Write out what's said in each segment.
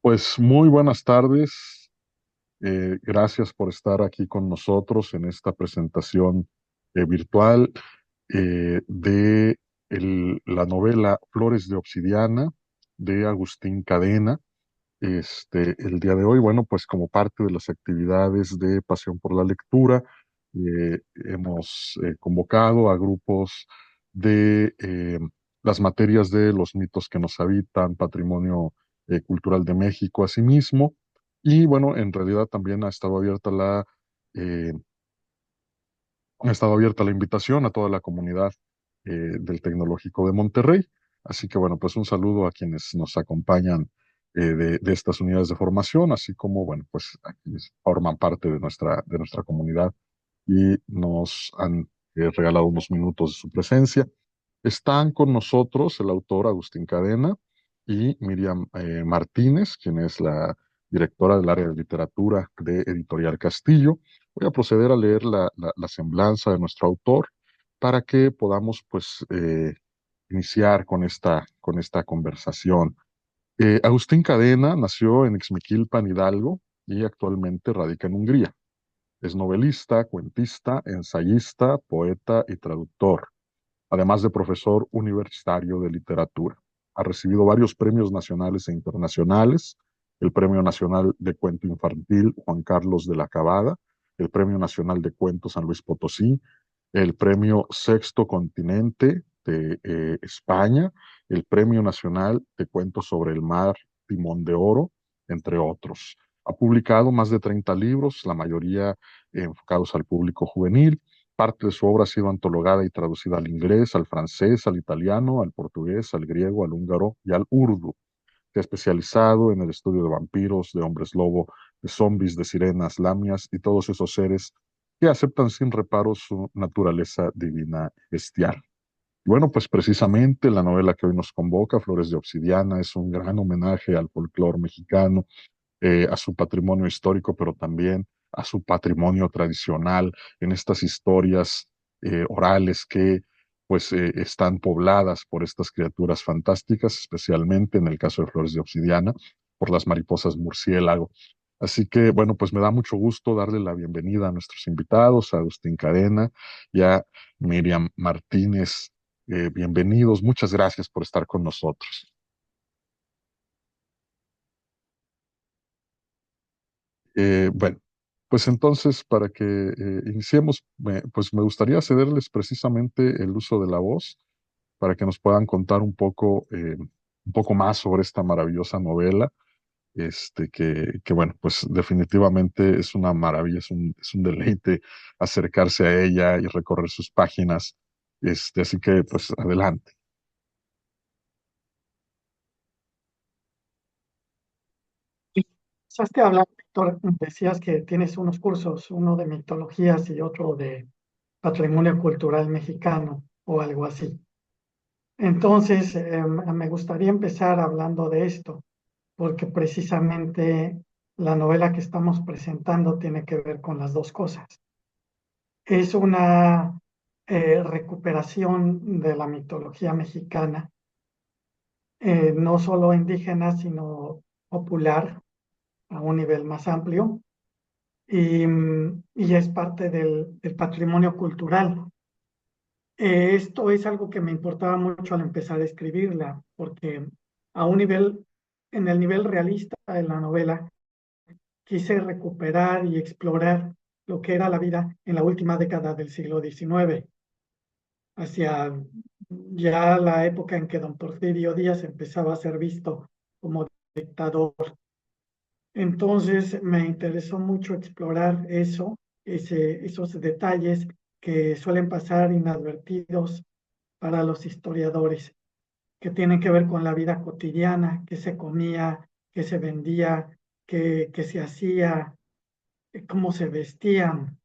Pues muy buenas tardes. Gracias por estar aquí con nosotros en esta presentación virtual de la novela Flores de Obsidiana de Agustín Cadena. El día de hoy, bueno, pues como parte de las actividades de Pasión por la Lectura, hemos convocado a grupos de las materias de los mitos que nos habitan, patrimonio cultural de México, asimismo, y bueno, en realidad también eh, ha estado abierta la invitación a toda la comunidad del Tecnológico de Monterrey. Así que bueno, pues un saludo a quienes nos acompañan de estas unidades de formación, así como bueno, pues a quienes forman parte de nuestra comunidad y nos han regalado unos minutos de su presencia. Están con nosotros el autor Agustín Cadena y Miriam Martínez, quien es la directora del área de literatura de Editorial Castillo. Voy a proceder a leer la semblanza de nuestro autor para que podamos pues iniciar con esta conversación. Agustín Cadena nació en Ixmiquilpan, Hidalgo, y actualmente radica en Hungría. Es novelista, cuentista, ensayista, poeta y traductor, además de profesor universitario de literatura. Ha recibido varios premios nacionales e internacionales: el Premio Nacional de Cuento Infantil Juan Carlos de la Cabada, el Premio Nacional de Cuento San Luis Potosí, el Premio Sexto Continente de España, el Premio Nacional de Cuentos sobre el Mar Timón de Oro, entre otros. Ha publicado más de 30 libros, la mayoría enfocados al público juvenil. Parte de su obra ha sido antologada y traducida al inglés, al francés, al italiano, al portugués, al griego, al húngaro y al urdu. Se ha especializado en el estudio de vampiros, de hombres lobo, de zombies, de sirenas, lamias y todos esos seres que aceptan sin reparo su naturaleza divina bestial. Y bueno, pues precisamente la novela que hoy nos convoca, Flores de Obsidiana, es un gran homenaje al folclore mexicano, a su patrimonio histórico, pero también a su patrimonio tradicional, en estas historias orales que pues están pobladas por estas criaturas fantásticas, especialmente en el caso de Flores de Obsidiana, por las mariposas murciélago. Así que, bueno, pues me da mucho gusto darle la bienvenida a nuestros invitados, a Agustín Cadena y a Miriam Martínez. Bienvenidos, muchas gracias por estar con nosotros. Bueno, pues entonces para que iniciemos, pues me gustaría cederles precisamente el uso de la voz para que nos puedan contar un poco más sobre esta maravillosa novela, que bueno, pues definitivamente es una maravilla, es un deleite acercarse a ella y recorrer sus páginas. Así que pues adelante. Empezaste a hablar, Víctor, decías que tienes unos cursos, uno de mitologías y otro de patrimonio cultural mexicano o algo así. Entonces, me gustaría empezar hablando de esto, porque precisamente la novela que estamos presentando tiene que ver con las dos cosas. Es una recuperación de la mitología mexicana, no solo indígena, sino popular a un nivel más amplio y es parte del patrimonio cultural. Esto es algo que me importaba mucho al empezar a escribirla, porque a un nivel, en el nivel realista de la novela, quise recuperar y explorar lo que era la vida en la última década del siglo XIX, hacia ya la época en que don Porfirio Díaz empezaba a ser visto como dictador. Entonces me interesó mucho explorar esos detalles que suelen pasar inadvertidos para los historiadores, que tienen que ver con la vida cotidiana, qué se comía, qué se vendía, qué se hacía, cómo se vestían,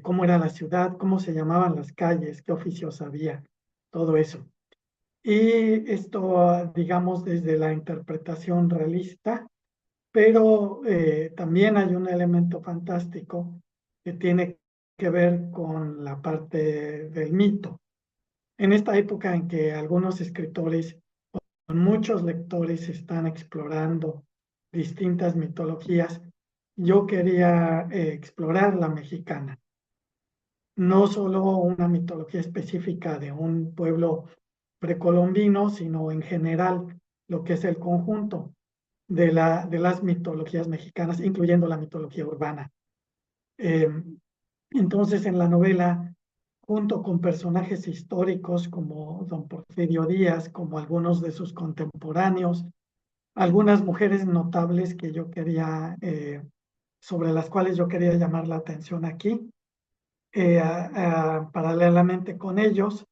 cómo era la ciudad, cómo se llamaban las calles, qué oficios había, todo eso. Y esto, digamos, desde la interpretación realista, pero también hay un elemento fantástico que tiene que ver con la parte del mito. En esta época en que algunos escritores con muchos lectores están explorando distintas mitologías, yo quería explorar la mexicana, no solo una mitología específica de un pueblo precolombino, sino en general lo que es el conjunto de las mitologías mexicanas, incluyendo la mitología urbana. Eh, entonces, en la novela, junto con personajes históricos como don Porfirio Díaz, como algunos de sus contemporáneos, algunas mujeres notables que yo quería, sobre las cuales yo quería llamar la atención aquí. Paralelamente con ellos,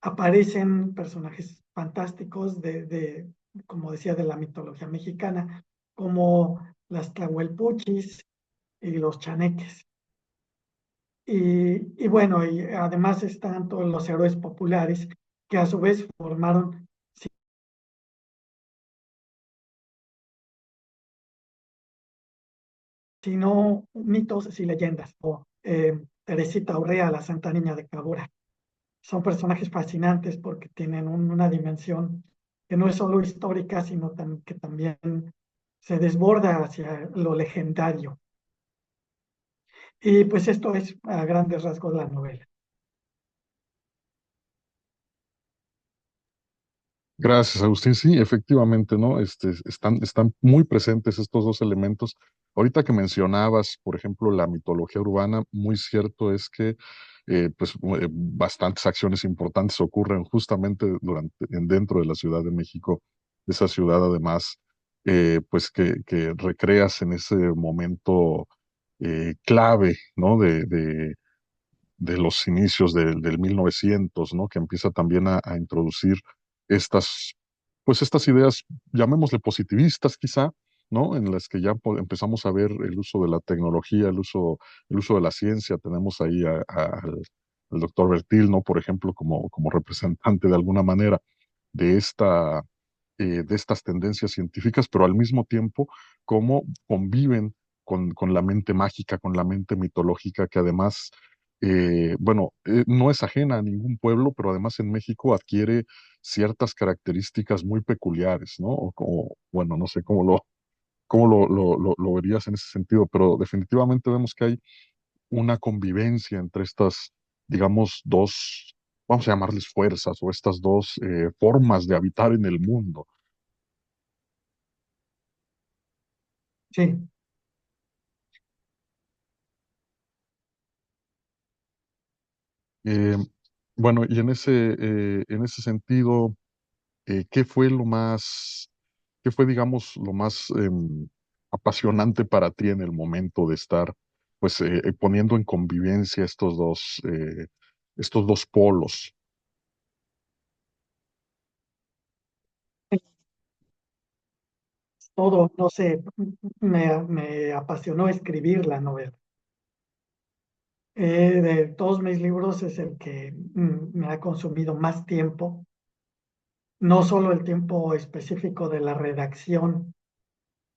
aparecen personajes fantásticos como decía, de la mitología mexicana, como las Tlahuelpuchis y los chaneques. Y bueno, y además están todos los héroes populares que a su vez formaron, si no mitos y leyendas, o Teresita Urrea, la Santa Niña de Cabura. Son personajes fascinantes porque tienen una dimensión que no es solo histórica, sino que también se desborda hacia lo legendario. Y pues esto es a grandes rasgos la novela. Gracias, Agustín. Sí, efectivamente, ¿no? Están muy presentes estos dos elementos. Ahorita que mencionabas, por ejemplo, la mitología urbana, muy cierto es que bastantes acciones importantes ocurren justamente dentro de la Ciudad de México, esa ciudad además, pues que recreas en ese momento clave, ¿no? De los inicios del 1900, ¿no? Que empieza también a introducir estas, pues estas ideas, llamémosle positivistas quizá, ¿no? En las que ya empezamos a ver el uso de la tecnología, el uso de la ciencia. Tenemos ahí al doctor Bertil, ¿no? Por ejemplo, como representante de alguna manera de de estas tendencias científicas, pero al mismo tiempo cómo conviven con la mente mágica, con la mente mitológica, que además, no es ajena a ningún pueblo, pero además en México adquiere ciertas características muy peculiares, ¿no? Bueno, no sé cómo lo verías en ese sentido, pero definitivamente vemos que hay una convivencia entre estas, digamos, dos, vamos a llamarles fuerzas, o estas dos formas de habitar en el mundo. Sí, Eh, bueno, y en ese sentido, ¿qué fue qué fue, digamos, lo más apasionante para ti en el momento de estar, pues, poniendo en convivencia estos dos polos? todo, no sé, me apasionó escribir la novela. De todos mis libros es el que me ha consumido más tiempo, no solo el tiempo específico de la redacción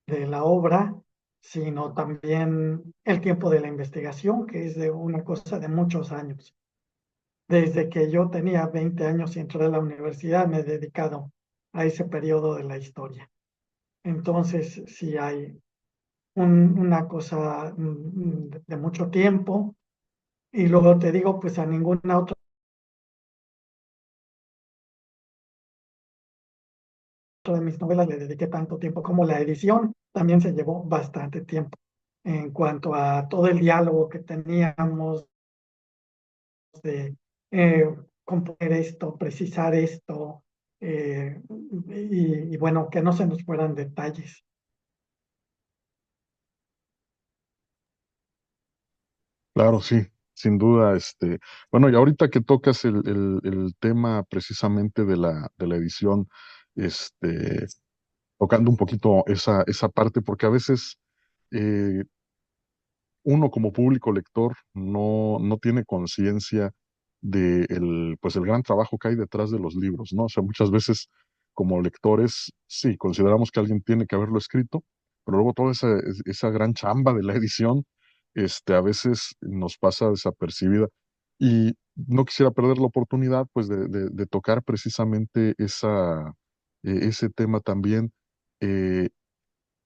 de la obra, sino también el tiempo de la investigación, que es de una cosa de muchos años. Desde que yo tenía 20 años y entré a la universidad, me he dedicado a ese periodo de la historia. Entonces, sí hay una cosa de mucho tiempo. Y luego te digo, pues a ninguna otra de mis novelas le dediqué tanto tiempo como la edición también se llevó bastante tiempo en cuanto a todo el diálogo que teníamos de componer esto, precisar esto, eh, y bueno, que no se nos fueran detalles. Claro, sí, sin duda. Bueno, y ahorita que tocas el tema precisamente de de la edición, este, tocando un poquito esa parte, porque a veces eh, uno como público lector no tiene conciencia de pues el gran trabajo que hay detrás de los libros, ¿no? O sea, muchas veces como lectores, sí, consideramos que alguien tiene que haberlo escrito, pero luego toda esa gran chamba de la edición, a veces nos pasa desapercibida. Y no quisiera perder la oportunidad, pues, de tocar precisamente ese tema también. eh,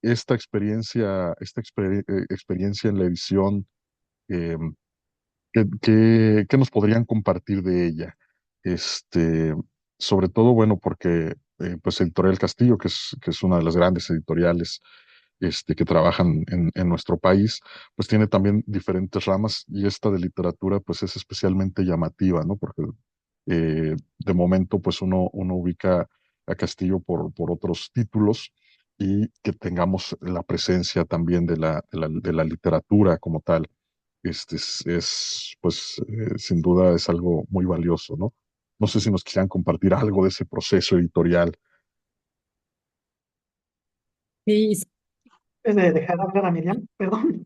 experiencia en la edición, eh, ¿qué nos podrían compartir de ella? Este, sobre todo, bueno, porque pues Editorial Castillo, que es una de las grandes editoriales que trabajan en nuestro país, pues tiene también diferentes ramas y esta de literatura pues es especialmente llamativa, ¿no? Porque de momento pues uno ubica a Castillo por otros títulos y que tengamos la presencia también de la literatura como tal. Pues, sin duda es algo muy valioso, ¿no? No sé si nos quisieran compartir algo de ese proceso editorial. Sí, Es de dejar hablar a Miriam, perdón,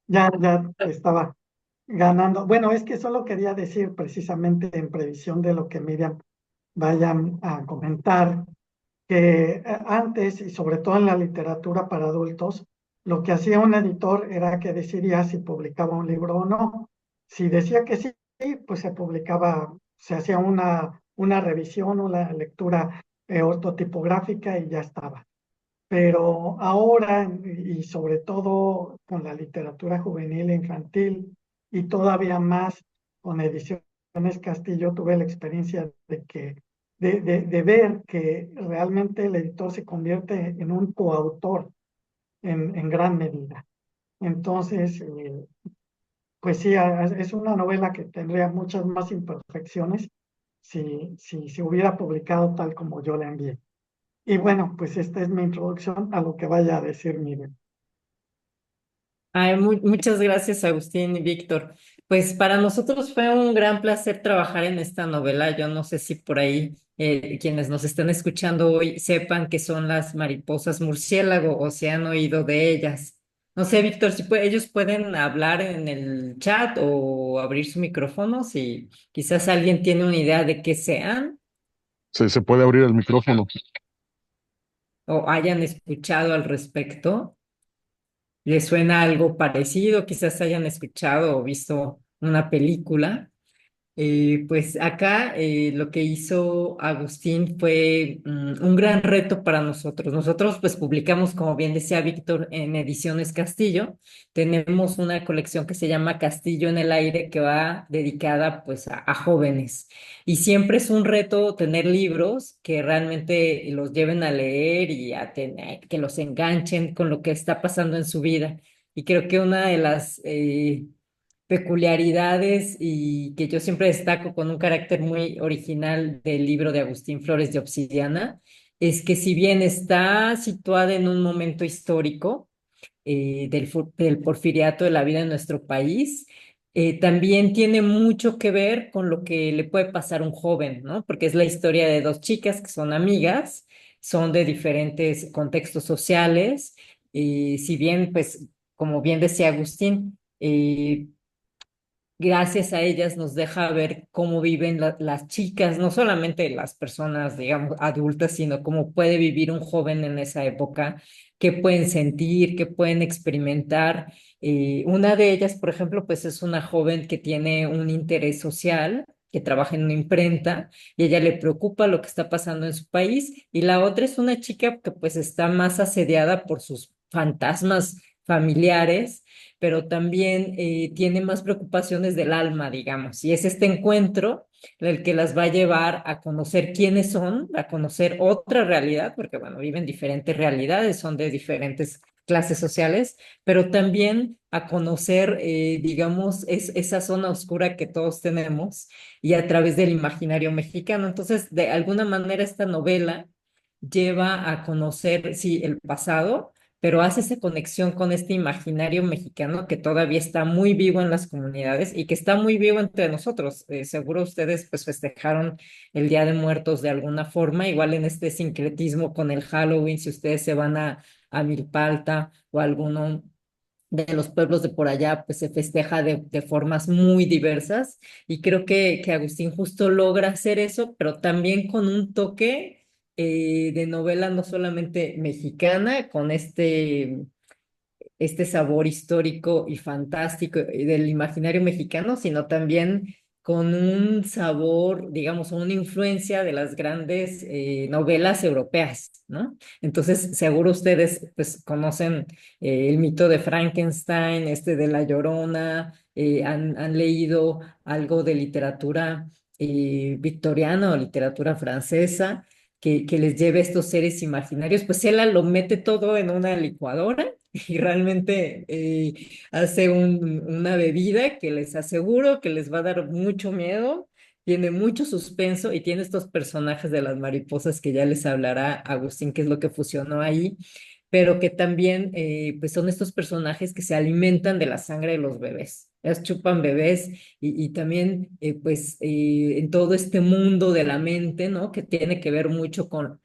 ya te estaba ganando. Bueno, es que solo quería decir precisamente en previsión de lo que Miriam vaya a comentar, que antes y sobre todo en la literatura para adultos, lo que hacía un editor era que decidía si publicaba un libro o no. Si decía que sí, pues se publicaba, se hacía una revisión, una lectura ortotipográfica y ya estaba. Pero ahora, y sobre todo con la literatura juvenil e infantil, y todavía más con Ediciones Castillo, tuve la experiencia de ver que realmente el editor se convierte en un coautor en gran medida. Entonces, pues sí, es una novela que tendría muchas más imperfecciones si se hubiera publicado tal como yo la envié. Y bueno, pues esta es mi introducción a lo que vaya a decir Miriam. ay, muchas gracias, Agustín y Víctor. Pues para nosotros fue un gran placer trabajar en esta novela. Yo no sé si por ahí quienes nos están escuchando hoy sepan que son las mariposas murciélago o se han oído de ellas. No sé, Víctor, si ellos pueden hablar en el chat o abrir su micrófono, si quizás alguien tiene una idea de qué sean Se puede abrir el micrófono. o hayan escuchado al respecto. ¿Les suena algo parecido? Quizás hayan escuchado o visto una película. Pues acá lo que hizo Agustín fue un gran reto para nosotros. Nosotros pues publicamos, como bien decía Víctor, en Ediciones Castillo. Tenemos una colección que se llama Castillo en el Aire que va dedicada pues a jóvenes. Y siempre es un reto tener libros que realmente los lleven a leer y a tener, que los enganchen con lo que está pasando en su vida. Y creo que una de las peculiaridades y que yo siempre destaco con un carácter muy original del libro de Agustín Flores de Obsidiana, es que si bien está situada en un momento histórico del porfiriato de la vida en nuestro país, también tiene mucho que ver con lo que le puede pasar a un joven, ¿no? Porque es la historia de dos chicas que son amigas, son de diferentes contextos sociales, y si bien, pues, como bien decía Agustín, gracias a ellas nos deja ver cómo viven las chicas, no solamente las personas, digamos, adultas, sino cómo puede vivir un joven en esa época, qué pueden sentir, qué pueden experimentar. Una de ellas, por ejemplo, pues es una joven que tiene un interés social, que trabaja en una imprenta y ella le preocupa lo que está pasando en su país, y la otra es una chica que pues está más asediada por sus fantasmas familiares, pero también tiene más preocupaciones del alma, digamos, y es este encuentro el que las va a llevar a conocer quiénes son, a conocer otra realidad, porque bueno, viven diferentes realidades, son de diferentes clases sociales, pero también a conocer, digamos, esa zona oscura que todos tenemos y a través del imaginario mexicano. Entonces, de alguna manera, esta novela lleva a conocer, sí, el pasado, pero hace esa conexión con este imaginario mexicano que todavía está muy vivo en las comunidades y que está muy vivo entre nosotros. Seguro ustedes pues festejaron el Día de Muertos de alguna forma, igual en este sincretismo con el Halloween, si ustedes se van a Milpalta o a alguno de los pueblos de por allá, pues se festeja de formas muy diversas y creo que Agustín justo logra hacer eso, pero también con un toque de novela no solamente mexicana, con este sabor histórico y fantástico del imaginario mexicano, sino también con un sabor, digamos, una influencia de las grandes novelas europeas, ¿no? Entonces, seguro ustedes pues conocen el mito de Frankenstein, este de La Llorona, han leído algo de literatura victoriana o literatura francesa que les lleve estos seres imaginarios, pues ella lo mete todo en una licuadora y realmente hace una bebida que les aseguro que les va a dar mucho miedo, tiene mucho suspenso y tiene estos personajes de las mariposas que ya les hablará Agustín, qué es lo que fusionó ahí, pero que también pues son estos personajes que se alimentan de la sangre de los bebés. Ellas chupan bebés y también pues en todo este mundo de la mente, ¿no? Que tiene que ver mucho con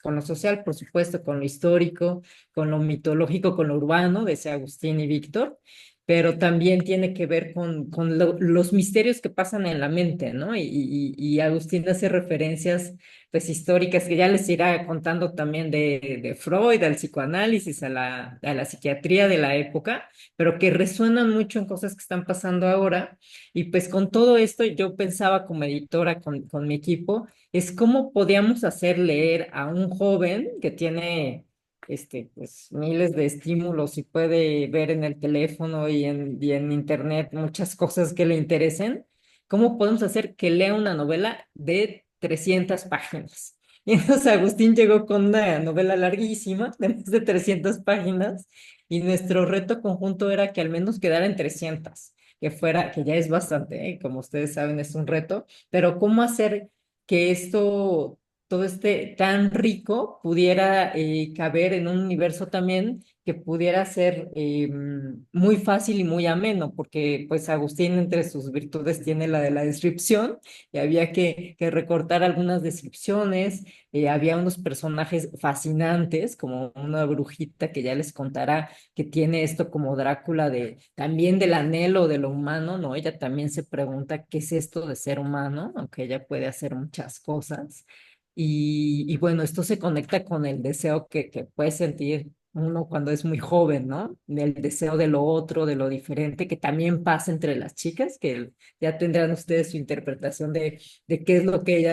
lo social, por supuesto, con lo histórico, con lo mitológico, con lo urbano, decía Agustín y Víctor, pero también tiene que ver con los misterios que pasan en la mente, ¿no? Y Agustín hace referencias, pues, históricas que ya les irá contando también de Freud, al psicoanálisis, a la psiquiatría de la época, pero que resuenan mucho en cosas que están pasando ahora. Y pues con todo esto yo pensaba como editora con mi equipo, es cómo podíamos hacer leer a un joven que tiene pues, miles de estímulos y puede ver en el teléfono y en internet muchas cosas que le interesen, cómo podemos hacer que lea una novela de 300 páginas. Y entonces Agustín llegó con una novela larguísima, de más de 300 páginas, y nuestro reto conjunto era que al menos quedara en 300, que fuera, que ya es bastante, ¿eh? Como ustedes saben, es un reto, pero cómo hacer que esto, todo este tan rico, pudiera caber en un universo también que pudiera ser muy fácil y muy ameno, porque pues Agustín entre sus virtudes tiene la de la descripción y había que recortar algunas descripciones, había unos personajes fascinantes, como una brujita que ya les contará, que tiene esto como Drácula de también del anhelo de lo humano, ¿no? Ella también se pregunta qué es esto de ser humano, aunque ella puede hacer muchas cosas. Y bueno, esto se conecta con el deseo que puede sentir uno cuando es muy joven, ¿no? Del deseo de lo otro, de lo diferente, que también pasa entre las chicas, que ya tendrán ustedes su interpretación de qué es lo que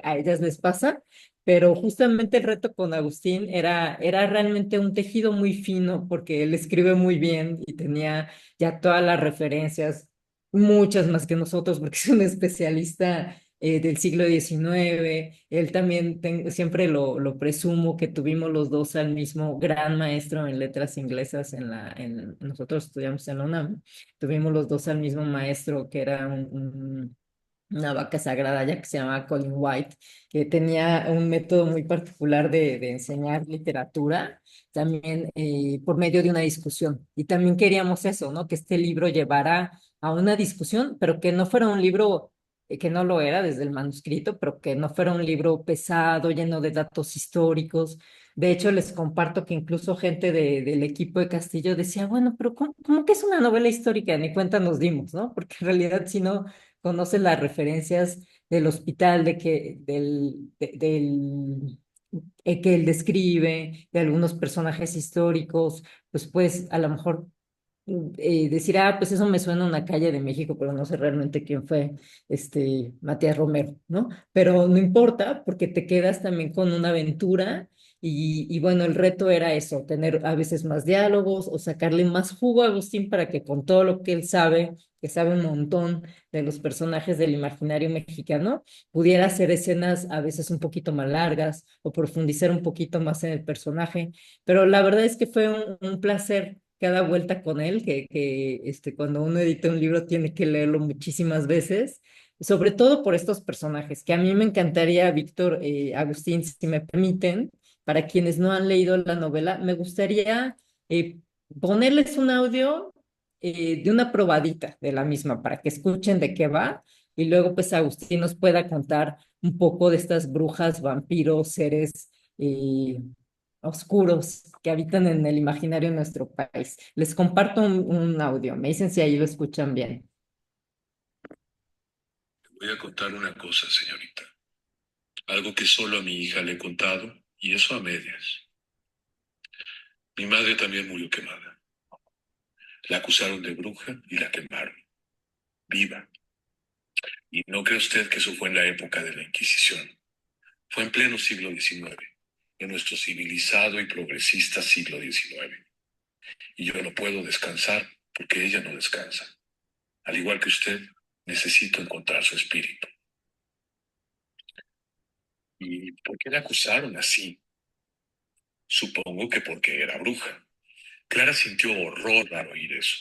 a ellas les pasa, pero justamente el reto con Agustín era realmente un tejido muy fino porque él escribe muy bien y tenía ya todas las referencias, muchas más que nosotros porque es un especialista del siglo XIX. Él también, siempre lo presumo, que tuvimos los dos al mismo gran maestro en letras inglesas nosotros estudiamos en la UNAM, tuvimos los dos al mismo maestro que era una vaca sagrada ya que se llamaba Colin White, que tenía un método muy particular de enseñar literatura, también por medio de una discusión. Y también queríamos eso, ¿no? Que este libro llevara a una discusión, pero que no fuera un libro, que no lo era desde el manuscrito, pero que no fuera un libro pesado, lleno de datos históricos. De hecho, les comparto que incluso gente del equipo de Castillo decía, bueno, pero ¿cómo que es una novela histórica? Ni cuenta nos dimos, ¿no? Porque en realidad, si no conoce las referencias del hospital, que él describe, de algunos personajes históricos, pues a lo mejor decir, pues eso me suena a una calle de México, pero no sé realmente quién fue Matías Romero, ¿no? Pero no importa, porque te quedas también con una aventura y bueno, el reto era eso, tener a veces más diálogos o sacarle más jugo a Agustín para que con todo lo que él sabe, que sabe un montón de los personajes del imaginario mexicano, pudiera hacer escenas a veces un poquito más largas o profundizar un poquito más en el personaje. Pero la verdad es que fue un placer cada vuelta con él, que cuando uno edita un libro tiene que leerlo muchísimas veces, sobre todo por estos personajes, que a mí me encantaría, Víctor, Agustín, si me permiten, para quienes no han leído la novela, me gustaría eh, ponerles un audio de una probadita de la misma para que escuchen de qué va y luego pues Agustín nos pueda contar un poco de estas brujas, vampiros, seres oscuros que habitan en el imaginario de nuestro país. Les comparto un audio, me dicen si ahí lo escuchan bien. Voy a contar una cosa, señorita. Algo que solo a mi hija le he contado, y eso a medias. Mi madre también murió quemada. La acusaron de bruja y la quemaron. Viva. Y no cree usted que eso fue en la época de la Inquisición. Fue en pleno siglo XIX, en nuestro civilizado y progresista siglo XIX. Y yo no puedo descansar porque ella no descansa. Al igual que usted, necesito encontrar su espíritu. ¿Y por qué la acusaron así? Supongo que porque era bruja. Clara sintió horror al oír eso.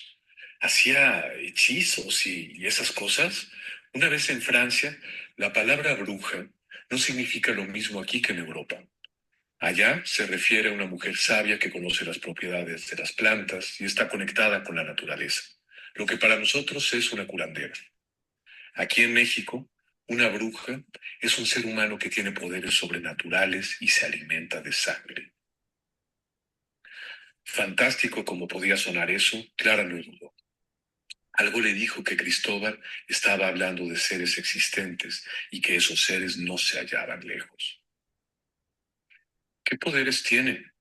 Hacía hechizos y esas cosas. Una vez en Francia, la palabra bruja no significa lo mismo aquí que en Europa. Allá se refiere a una mujer sabia que conoce las propiedades de las plantas y está conectada con la naturaleza, lo que para nosotros es una curandera. Aquí en México, una bruja es un ser humano que tiene poderes sobrenaturales y se alimenta de sangre. Fantástico como podía sonar eso, Clara no dudó. Algo le dijo que Cristóbal estaba hablando de seres existentes y que esos seres no se hallaban lejos. ¿Qué poderes tienen?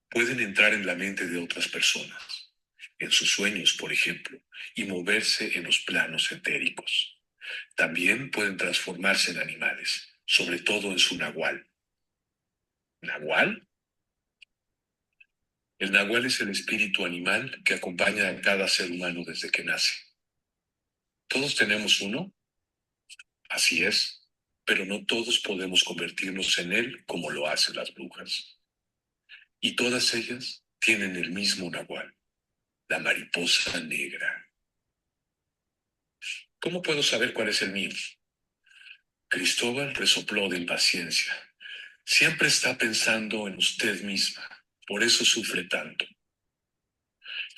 Pueden entrar en la mente de otras personas, en sus sueños, por ejemplo, y moverse en los planos etéricos. También pueden transformarse en animales, sobre todo en su nahual. ¿Nahual? El nahual es el espíritu animal que acompaña a cada ser humano desde que nace. ¿Todos tenemos uno? Así es, pero no todos podemos convertirnos en él como lo hacen las brujas. Y todas ellas tienen el mismo nahual, la mariposa negra. ¿Cómo puedo saber cuál es el mío? Cristóbal resopló de impaciencia. Siempre está pensando en usted misma, por eso sufre tanto.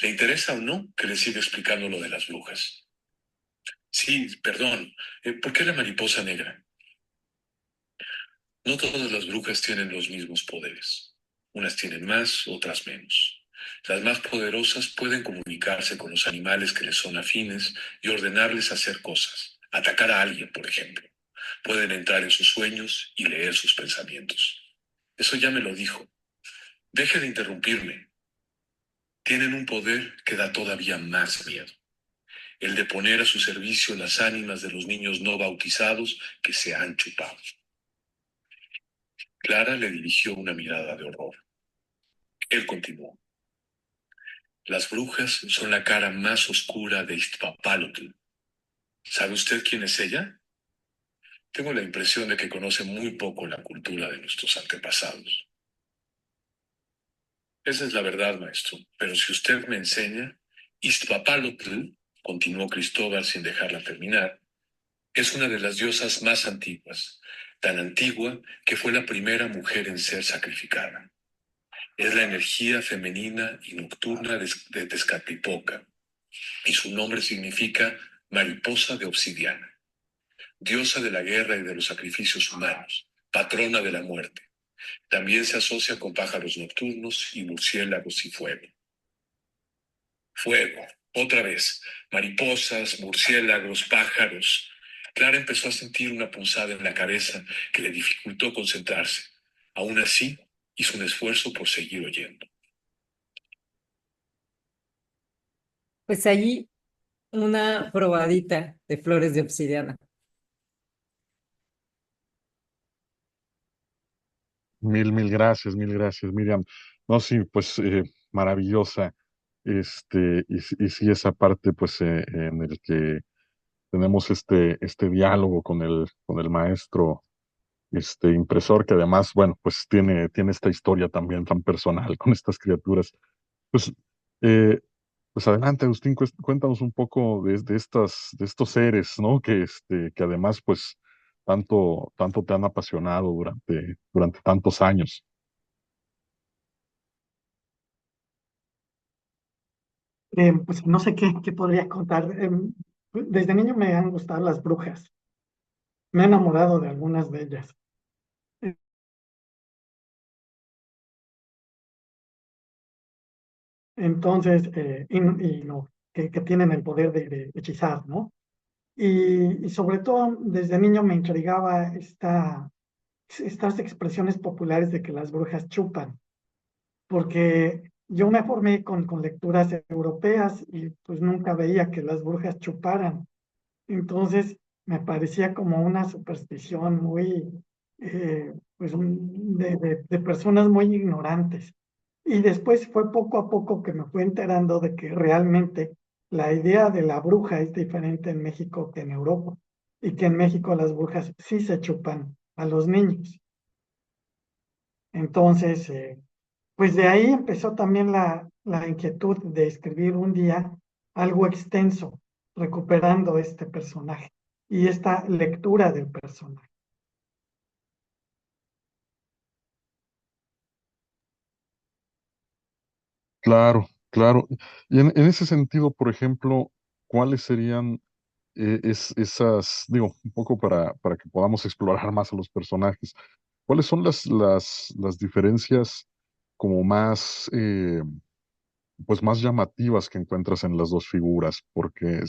¿Le interesa o no que le siga explicando lo de las brujas? Sí, perdón. ¿Por qué la mariposa negra? No todas las brujas tienen los mismos poderes. Unas tienen más, otras menos. Las más poderosas pueden comunicarse con los animales que les son afines y ordenarles hacer cosas. Atacar a alguien, por ejemplo. Pueden entrar en sus sueños y leer sus pensamientos. Eso ya me lo dijo. Deje de interrumpirme. Tienen un poder que da todavía más miedo. El de poner a su servicio las ánimas de los niños no bautizados que se han chupado. Clara le dirigió una mirada de horror. Él continuó. Las brujas son la cara más oscura de Iztapalotl. ¿Sabe usted quién es ella? Tengo la impresión de que conoce muy poco la cultura de nuestros antepasados. Esa es la verdad, maestro. Pero si usted me enseña, Iztapalotl, continuó Cristóbal sin dejarla terminar, es una de las diosas más antiguas, tan antigua que fue la primera mujer en ser sacrificada. Es la energía femenina y nocturna de Tezcatlipoca, y su nombre significa mariposa de obsidiana, diosa de la guerra y de los sacrificios humanos, patrona de la muerte. También se asocia con pájaros nocturnos y murciélagos y fuego. Fuego, otra vez, mariposas, murciélagos, pájaros. Clara empezó a sentir una punzada en la cabeza que le dificultó concentrarse. Aún así, hizo un esfuerzo por seguir oyendo. Pues allí una probadita de flores de obsidiana. Mil gracias, Miriam. No, sí, pues maravillosa. Y sí, esa parte, pues, en el que tenemos este diálogo con el maestro, impresor, que además, bueno, pues tiene esta historia también tan personal con estas criaturas. Pues, eh, pues adelante, Agustín, cuéntanos un poco de estos seres, ¿no? Que además, pues, tanto te han apasionado durante tantos años. Pues no sé qué podría contar. Desde niño me han gustado las brujas. Me he enamorado de algunas de ellas. Eh, Entonces, y no, que tienen el poder de hechizar, ¿no? Y sobre todo, desde niño me intrigaba estas expresiones populares de que las brujas chupan, porque yo me formé con lecturas europeas y pues nunca veía que las brujas chuparan. Entonces me parecía como una superstición muy, pues de personas muy ignorantes. Y después fue poco a poco que me fui enterando de que realmente la idea de la bruja es diferente en México que en Europa. Y que en México las brujas sí se chupan a los niños. Entonces, pues de ahí empezó también la inquietud de escribir un día algo extenso, recuperando este personaje y esta lectura del personaje. Claro, claro. Y en ese sentido, por ejemplo, ¿cuáles serían esas, digo, un poco para que podamos explorar más a los personajes, cuáles son las diferencias como más, pues más llamativas que encuentras en las dos figuras? Porque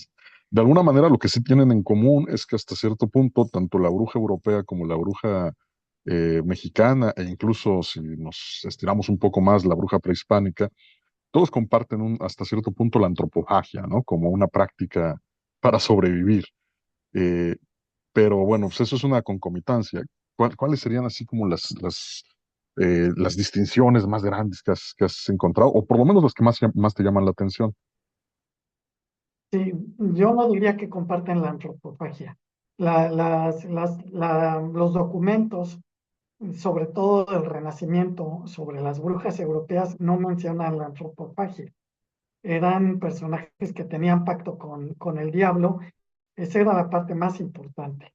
de alguna manera lo que sí tienen en común es que hasta cierto punto, tanto la bruja europea como la bruja mexicana, e incluso si nos estiramos un poco más, la bruja prehispánica, todos comparten hasta cierto punto la antropofagia, ¿no? Como una práctica para sobrevivir. Eh, pero bueno, pues eso es una concomitancia. ¿Cuáles serían así como las distinciones más grandes que has encontrado, o por lo menos las que más te llaman la atención? Sí, yo no diría que comparten la antropofagia. Los documentos, sobre todo del Renacimiento, sobre las brujas europeas, no mencionan la antropofagia. Eran personajes que tenían pacto con el diablo. Esa era la parte más importante.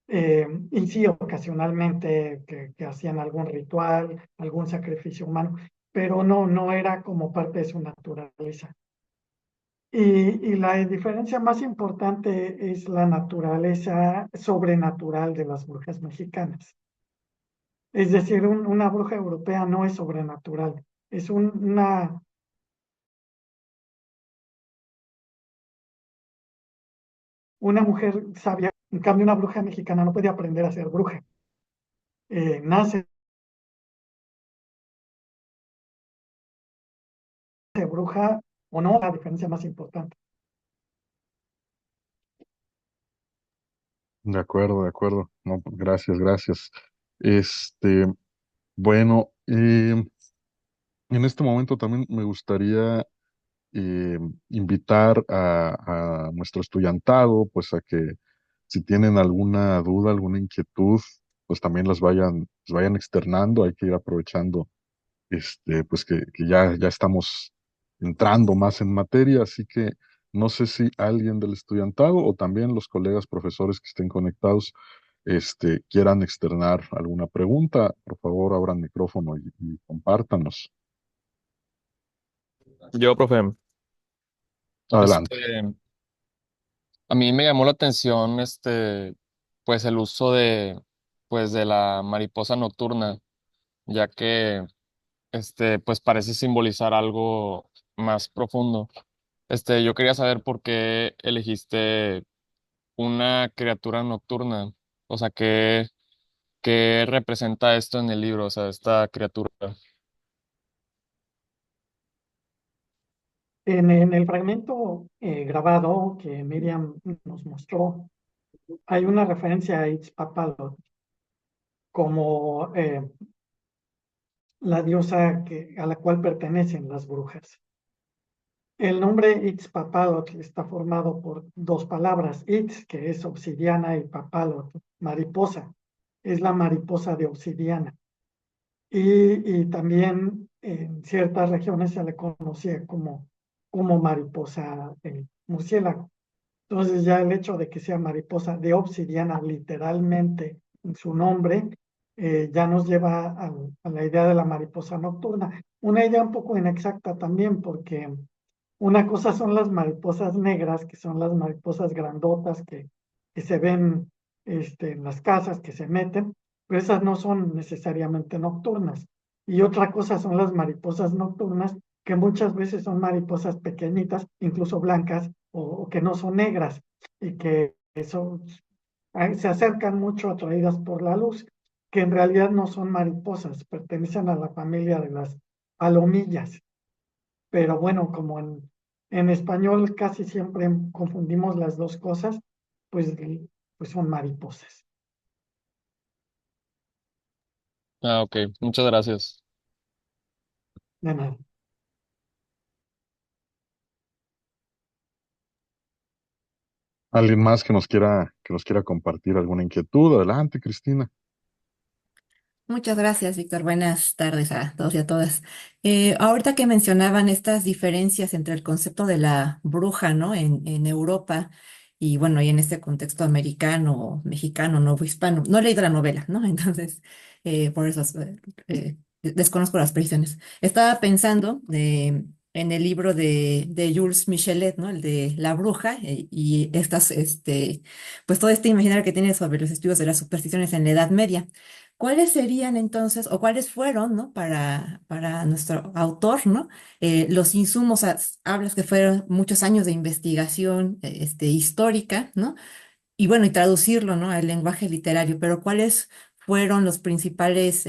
Y sí, ocasionalmente que hacían algún ritual, algún sacrificio humano, pero no era como parte de su naturaleza. Y la diferencia más importante es la naturaleza sobrenatural de las brujas mexicanas. Es decir, una bruja europea no es sobrenatural, es una mujer sabia. En cambio, una bruja mexicana no puede aprender a ser bruja. Nace bruja o no, la diferencia más importante. De acuerdo, de acuerdo. No, pues, gracias, gracias. Este, bueno, en este momento también me gustaría eh, invitar a nuestro estudiantado, pues a que si tienen alguna duda, alguna inquietud, pues también las vayan externando. Hay que ir aprovechando, pues que ya estamos entrando más en materia, así que no sé si alguien del estudiantado o también los colegas profesores que estén conectados, quieran externar alguna pregunta. Por favor, abran micrófono y compártanos. Yo, profe, Adelante. este, a mí me llamó la atención, pues el uso pues de la mariposa nocturna, ya que, pues parece simbolizar algo más profundo. Yo quería saber por qué elegiste una criatura nocturna, o sea, qué representa esto en el libro, o sea, esta criatura. En el fragmento grabado que Miriam nos mostró, hay una referencia a Itzpapalot como la diosa a la cual pertenecen las brujas. El nombre Itzpapalot está formado por dos palabras, Itz, que es obsidiana, y Papalot, mariposa. Es la mariposa de obsidiana. Y también en ciertas regiones se le conocía como mariposa murciélago. Entonces ya el hecho de que sea mariposa de obsidiana, literalmente en su nombre, ya nos lleva a la idea de la mariposa nocturna. Una idea un poco inexacta también, porque una cosa son las mariposas negras, que son las mariposas grandotas que se ven en las casas, que se meten, pero esas no son necesariamente nocturnas. Y otra cosa son las mariposas nocturnas, que muchas veces son mariposas pequeñitas, incluso blancas, o que no son negras, y que se acercan mucho atraídas por la luz, que en realidad no son mariposas, pertenecen a la familia de las palomillas. Pero bueno, como En español casi siempre confundimos las dos cosas, pues, pues son mariposas. Ah, ok, muchas gracias. De nada. ¿Alguien más que nos quiera compartir alguna inquietud? Adelante, Cristina. Muchas gracias, Víctor. Buenas tardes a todos y a todas. Ahorita que mencionaban estas diferencias entre el concepto de la bruja, ¿no? En Europa y bueno, y en este contexto americano, mexicano, nuevo hispano. No he leído la novela, ¿no? Entonces, por eso desconozco las precisiones. Estaba pensando en el libro de Jules Michelet, ¿no? El de La Bruja y estas, pues todo este imaginario que tiene sobre los estudios de las supersticiones en la Edad Media. ¿Cuáles serían entonces, o cuáles fueron, ¿no? Para nuestro autor, ¿no? Los insumos, hablas que fueron muchos años de investigación, histórica, ¿no? Y bueno, y traducirlo, ¿no? Al lenguaje literario, pero ¿cuáles fueron los principales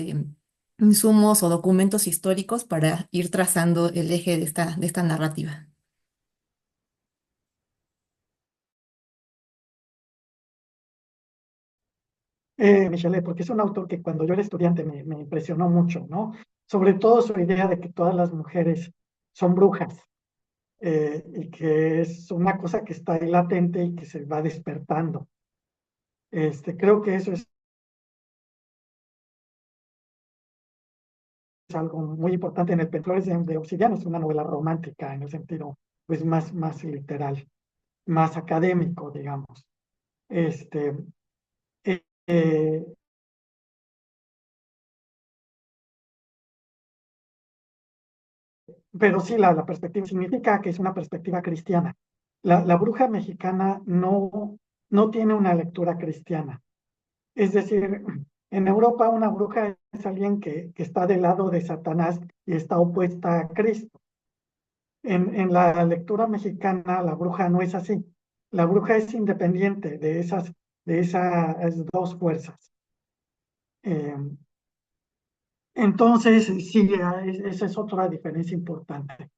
insumos o documentos históricos para ir trazando el eje de esta narrativa? Michelet, porque es un autor que cuando yo era estudiante me impresionó mucho, ¿no? Sobre todo su idea de que todas las mujeres son brujas, y que es una cosa que está ahí latente y que se va despertando. Creo que eso es algo muy importante en el Flores de Obsidiana. Es una novela romántica en el sentido pues más literal, más académico, digamos. Este, eh, eh, pero sí, la perspectiva significa que es una perspectiva cristiana. La bruja mexicana no tiene una lectura cristiana. Es decir, en Europa una bruja es alguien que está del lado de Satanás y está opuesta a Cristo. En la lectura mexicana, la bruja no es así. La bruja es independiente de esas dos fuerzas. Eh, entonces, sí, esa es otra diferencia importante.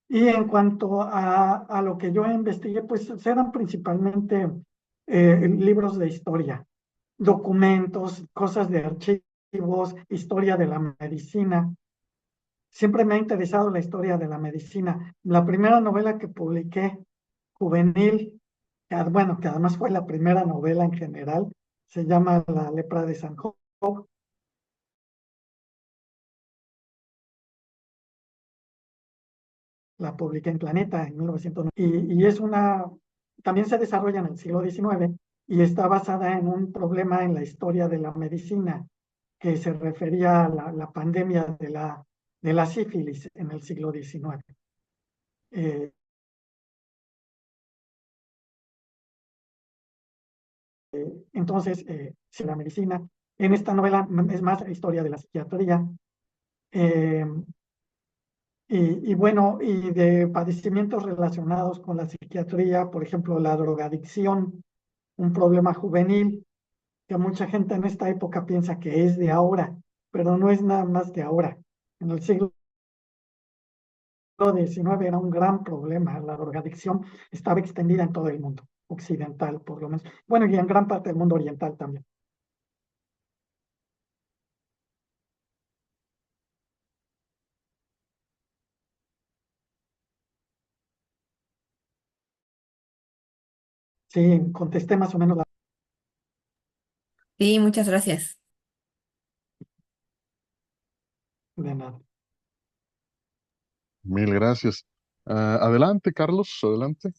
Y en cuanto a lo que yo investigué, pues eran principalmente libros de historia, documentos, cosas de archivos, historia de la medicina. Siempre me ha interesado la historia de la medicina. La primera novela que publiqué, juvenil, bueno, que además fue la primera novela en general, se llama La lepra de San Job. La publiqué en Planeta en 1909. Y es también se desarrolla en el siglo XIX y está basada en un problema en la historia de la medicina que se refería a la pandemia de la sífilis en el siglo XIX. Eh, entonces, sí, la medicina. En esta novela es más historia de la psiquiatría. eh, y bueno, y de padecimientos relacionados con la psiquiatría, por ejemplo, la drogadicción, un problema juvenil que mucha gente en esta época piensa que es de ahora, pero no es nada más de ahora. En el siglo XIX era un gran problema. La drogadicción estaba extendida en todo el mundo occidental, por lo menos. Bueno, y en gran parte del mundo oriental también. Sí, contesté más o menos Sí, muchas gracias. de nada. Mil gracias. Adelante, Carlos, adelante.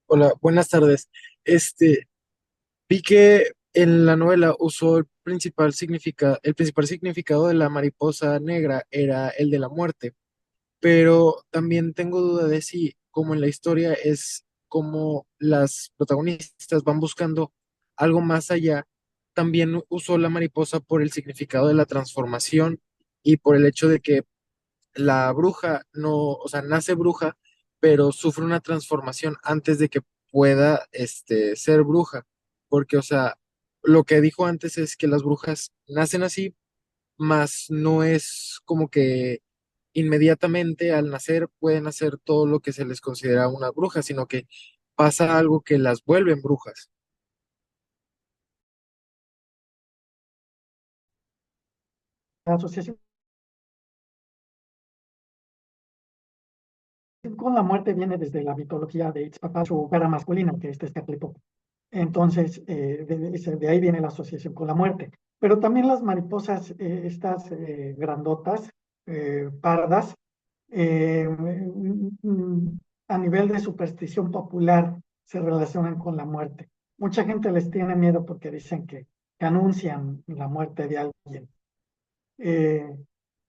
Hola, buenas tardes. Vi que en la novela usó el principal significado de la mariposa negra era el de la muerte, pero también tengo duda de si, como en la historia, es como las protagonistas van buscando algo más allá, también usó la mariposa por el significado de la transformación y por el hecho de que la bruja no, o sea, nace bruja, pero sufre una transformación antes de que pueda, ser bruja. Porque, o sea, lo que dijo antes es que las brujas nacen así, mas no es como que inmediatamente al nacer pueden hacer todo lo que se les considera una bruja, sino que pasa algo que las vuelven brujas. La asociación con la muerte viene desde la mitología de Ixpapa, su cara masculina, que es Tezcatlipoca. Entonces, de ahí viene la asociación con la muerte. Pero también las mariposas, estas grandotas, pardas, a nivel de superstición popular, se relacionan con la muerte. Mucha gente les tiene miedo porque dicen que anuncian la muerte de alguien. Eh,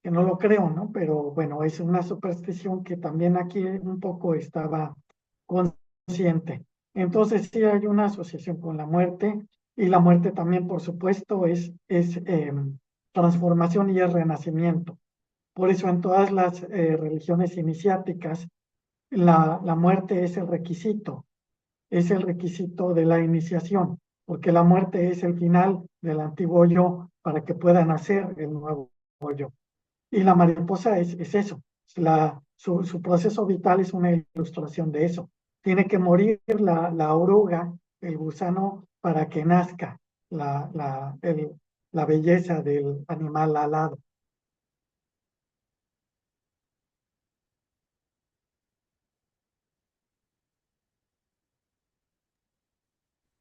que no lo creo, ¿no? Pero bueno, es una superstición que también aquí un poco estaba consciente. Entonces sí hay una asociación con la muerte y la muerte también, por supuesto, es transformación y es renacimiento. Por eso en todas las religiones iniciáticas, la muerte es el requisito de la iniciación, porque la muerte es el final del antiguo yo para que pueda nacer el nuevo yo. Y la mariposa es eso, su proceso vital es una ilustración de eso. Tiene que morir la oruga, el gusano, para que nazca la belleza del animal alado.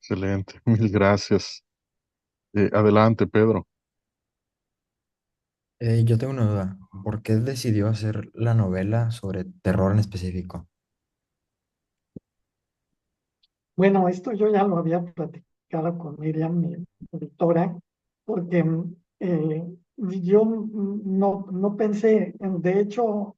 Excelente, mil gracias. Adelante, Pedro. Yo tengo una duda. ¿Por qué decidió hacer la novela sobre terror en específico? Bueno, esto yo ya lo había platicado con Miriam, mi editora, porque yo no pensé, de hecho,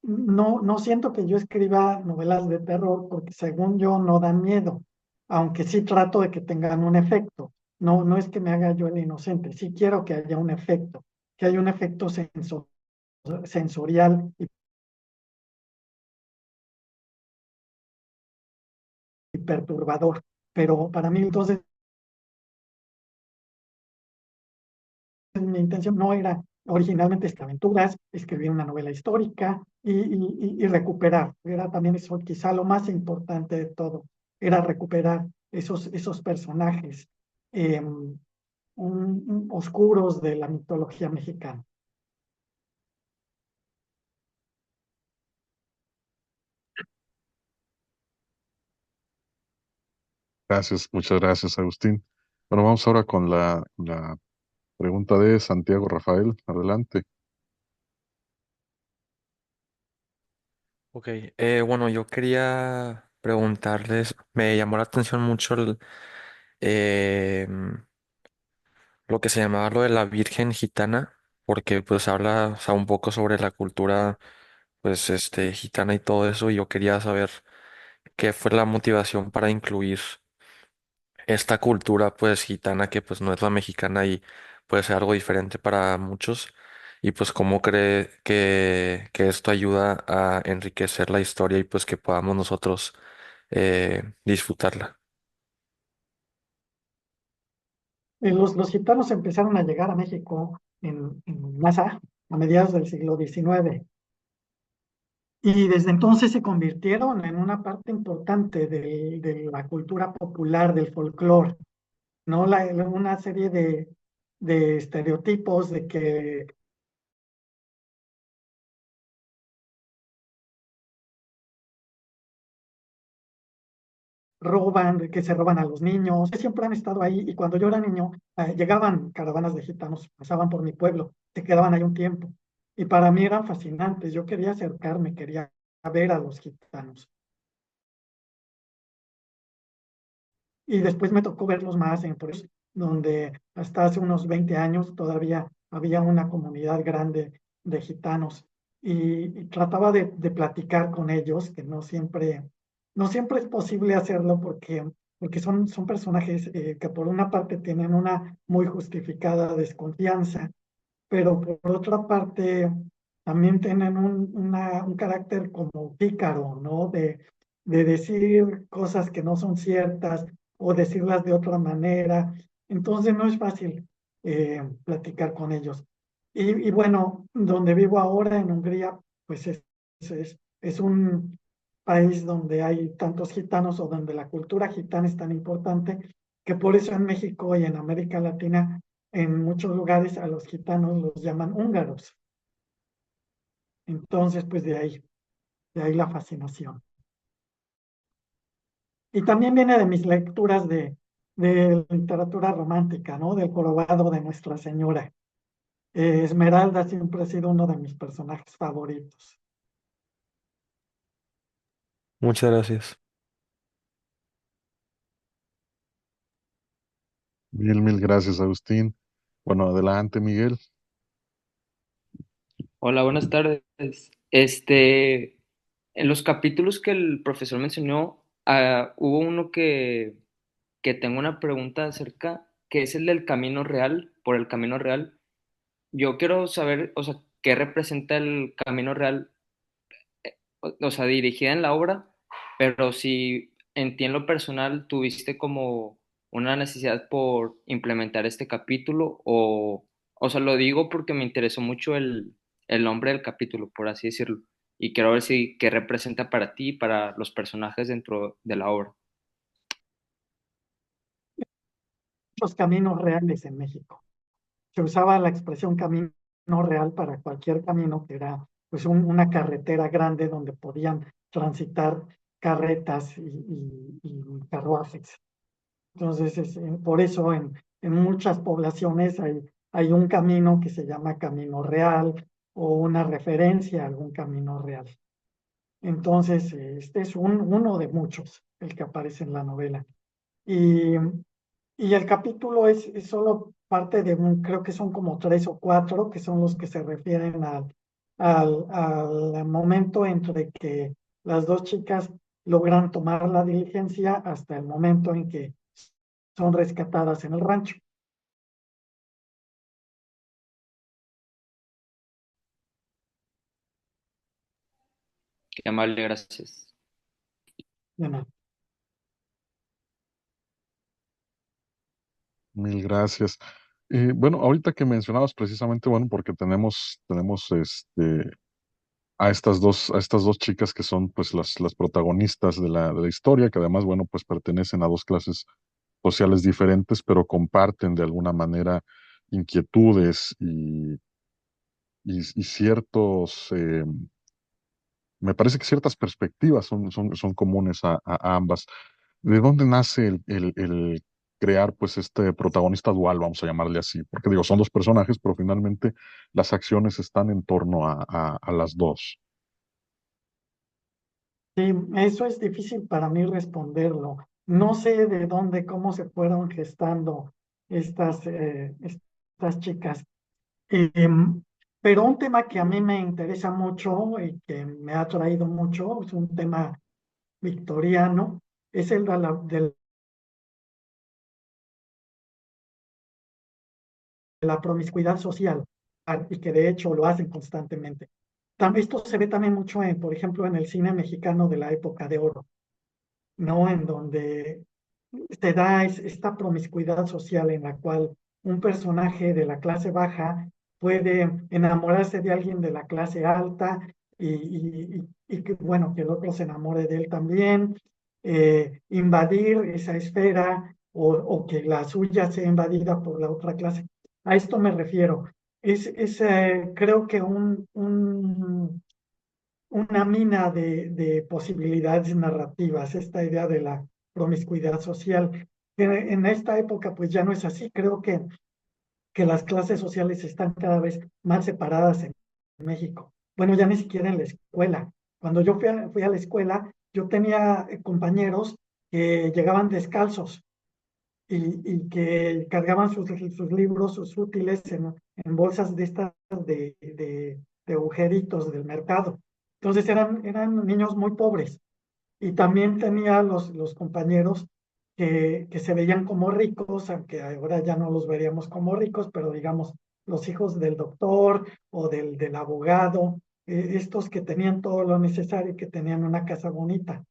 no siento que yo escriba novelas de terror porque según yo no dan miedo, aunque sí trato de que tengan un efecto. No es que me haga yo el inocente, sí quiero que haya un efecto, que haya un efecto sensorial y perturbador. Pero para mí entonces mi intención no era originalmente aventuras, escribir una novela histórica y recuperar. Era también eso, quizá lo más importante de todo, era recuperar esos personajes eh, oscuros de la mitología mexicana. Gracias, muchas gracias, Agustín. Bueno, vamos ahora con la pregunta de Santiago Rafael. Adelante. Ok, bueno, yo quería preguntarles, me llamó la atención mucho eh, lo que se llamaba lo de la Virgen Gitana, porque pues habla, o sea, un poco sobre la cultura, pues, gitana y todo eso, y yo quería saber qué fue la motivación para incluir esta cultura, pues, gitana, que pues no es la mexicana y puede ser algo diferente para muchos, y pues cómo cree que esto ayuda a enriquecer la historia y pues que podamos nosotros disfrutarla. Los gitanos empezaron a llegar a México en masa a mediados del siglo XIX. Y desde entonces se convirtieron en una parte importante de la cultura popular, del folclore, ¿no? Una serie de estereotipos de que roban, de que se roban a los niños, que siempre han estado ahí. Y cuando yo era niño, llegaban caravanas de gitanos, pasaban por mi pueblo, se quedaban ahí un tiempo. Y para mí eran fascinantes. Yo quería acercarme, quería ver a los gitanos. Y después me tocó verlos más en Pueblos, donde hasta hace unos 20 años todavía había una comunidad grande de gitanos y trataba de platicar con ellos, que no siempre es posible hacerlo porque son personajes que por una parte tienen una muy justificada desconfianza, pero por otra parte también tienen un carácter como pícaro, ¿no? De decir cosas que no son ciertas o decirlas de otra manera. Entonces no es fácil platicar con ellos. Y bueno, donde vivo ahora, en Hungría, pues es un país donde hay tantos gitanos o donde la cultura gitana es tan importante que por eso en México y en América Latina, en muchos lugares a los gitanos los llaman húngaros. Entonces, pues de ahí la fascinación. Y también viene de mis lecturas de literatura romántica, ¿no? Del jorobado de Nuestra Señora. Esmeralda siempre ha sido uno de mis personajes favoritos. Muchas gracias. Mil gracias, Agustín. Bueno, adelante, Miguel. Hola, buenas tardes. En los capítulos que el profesor mencionó, hubo uno que tengo una pregunta acerca, que es el del camino real, por el camino real. Yo quiero saber, o sea, qué representa el camino real, o sea, dirigida en la obra, pero si en ti en lo personal tuviste como una necesidad por implementar este capítulo, o sea, lo digo porque me interesó mucho el nombre del capítulo, por así decirlo, y quiero ver si qué representa para ti y para los personajes dentro de la obra. Los caminos reales en México. Se usaba la expresión camino real para cualquier camino que era pues una carretera grande donde podían transitar carretas y carruajes. Entonces, por eso en muchas poblaciones hay un camino que se llama camino real o una referencia a algún camino real. Entonces, este es uno de muchos, el que aparece en la novela. Y, y el capítulo es solo parte de creo que son como 3 o 4, que son los que se refieren al momento entre que las dos chicas logran tomar la diligencia hasta el momento en que son rescatadas en el rancho. Qué amable, gracias. De nada. Mil gracias. Bueno, ahorita que mencionabas precisamente, bueno, porque tenemos a estas dos chicas que son pues las protagonistas de la historia, que además, bueno, pues pertenecen a dos clases sociales diferentes, pero comparten de alguna manera inquietudes y ciertos, me parece que ciertas perspectivas son comunes a ambas. ¿De dónde nace el crear pues este protagonista dual, vamos a llamarle así? Porque digo, son dos personajes, pero finalmente las acciones están en torno a las dos. Sí, eso es difícil para mí responderlo. No sé de dónde, cómo se fueron gestando estas chicas. Em, pero un tema que a mí me interesa mucho y que me ha traído mucho, es un tema victoriano, es el de la promiscuidad social, y que de hecho lo hacen constantemente. Esto se ve también mucho, por ejemplo, en el cine mexicano de la época de oro, ¿no? En donde se da esta promiscuidad social en la cual un personaje de la clase baja puede enamorarse de alguien de la clase alta y que, bueno, que el otro se enamore de él también, invadir esa esfera o que la suya sea invadida por la otra clase. A esto me refiero. Creo que una mina de posibilidades narrativas, esta idea de la promiscuidad social. En esta época, pues ya no es así. Creo que las clases sociales están cada vez más separadas en México. Bueno, ya ni siquiera en la escuela. Cuando yo fui a la escuela, yo tenía compañeros que llegaban descalzos y que cargaban sus libros, sus útiles en bolsas de estas de agujeritos del mercado. Entonces eran niños muy pobres. Y también tenía los compañeros que se veían como ricos, aunque ahora ya no los veríamos como ricos, pero digamos, los hijos del doctor o del abogado, estos que tenían todo lo necesario y que tenían una casa bonita.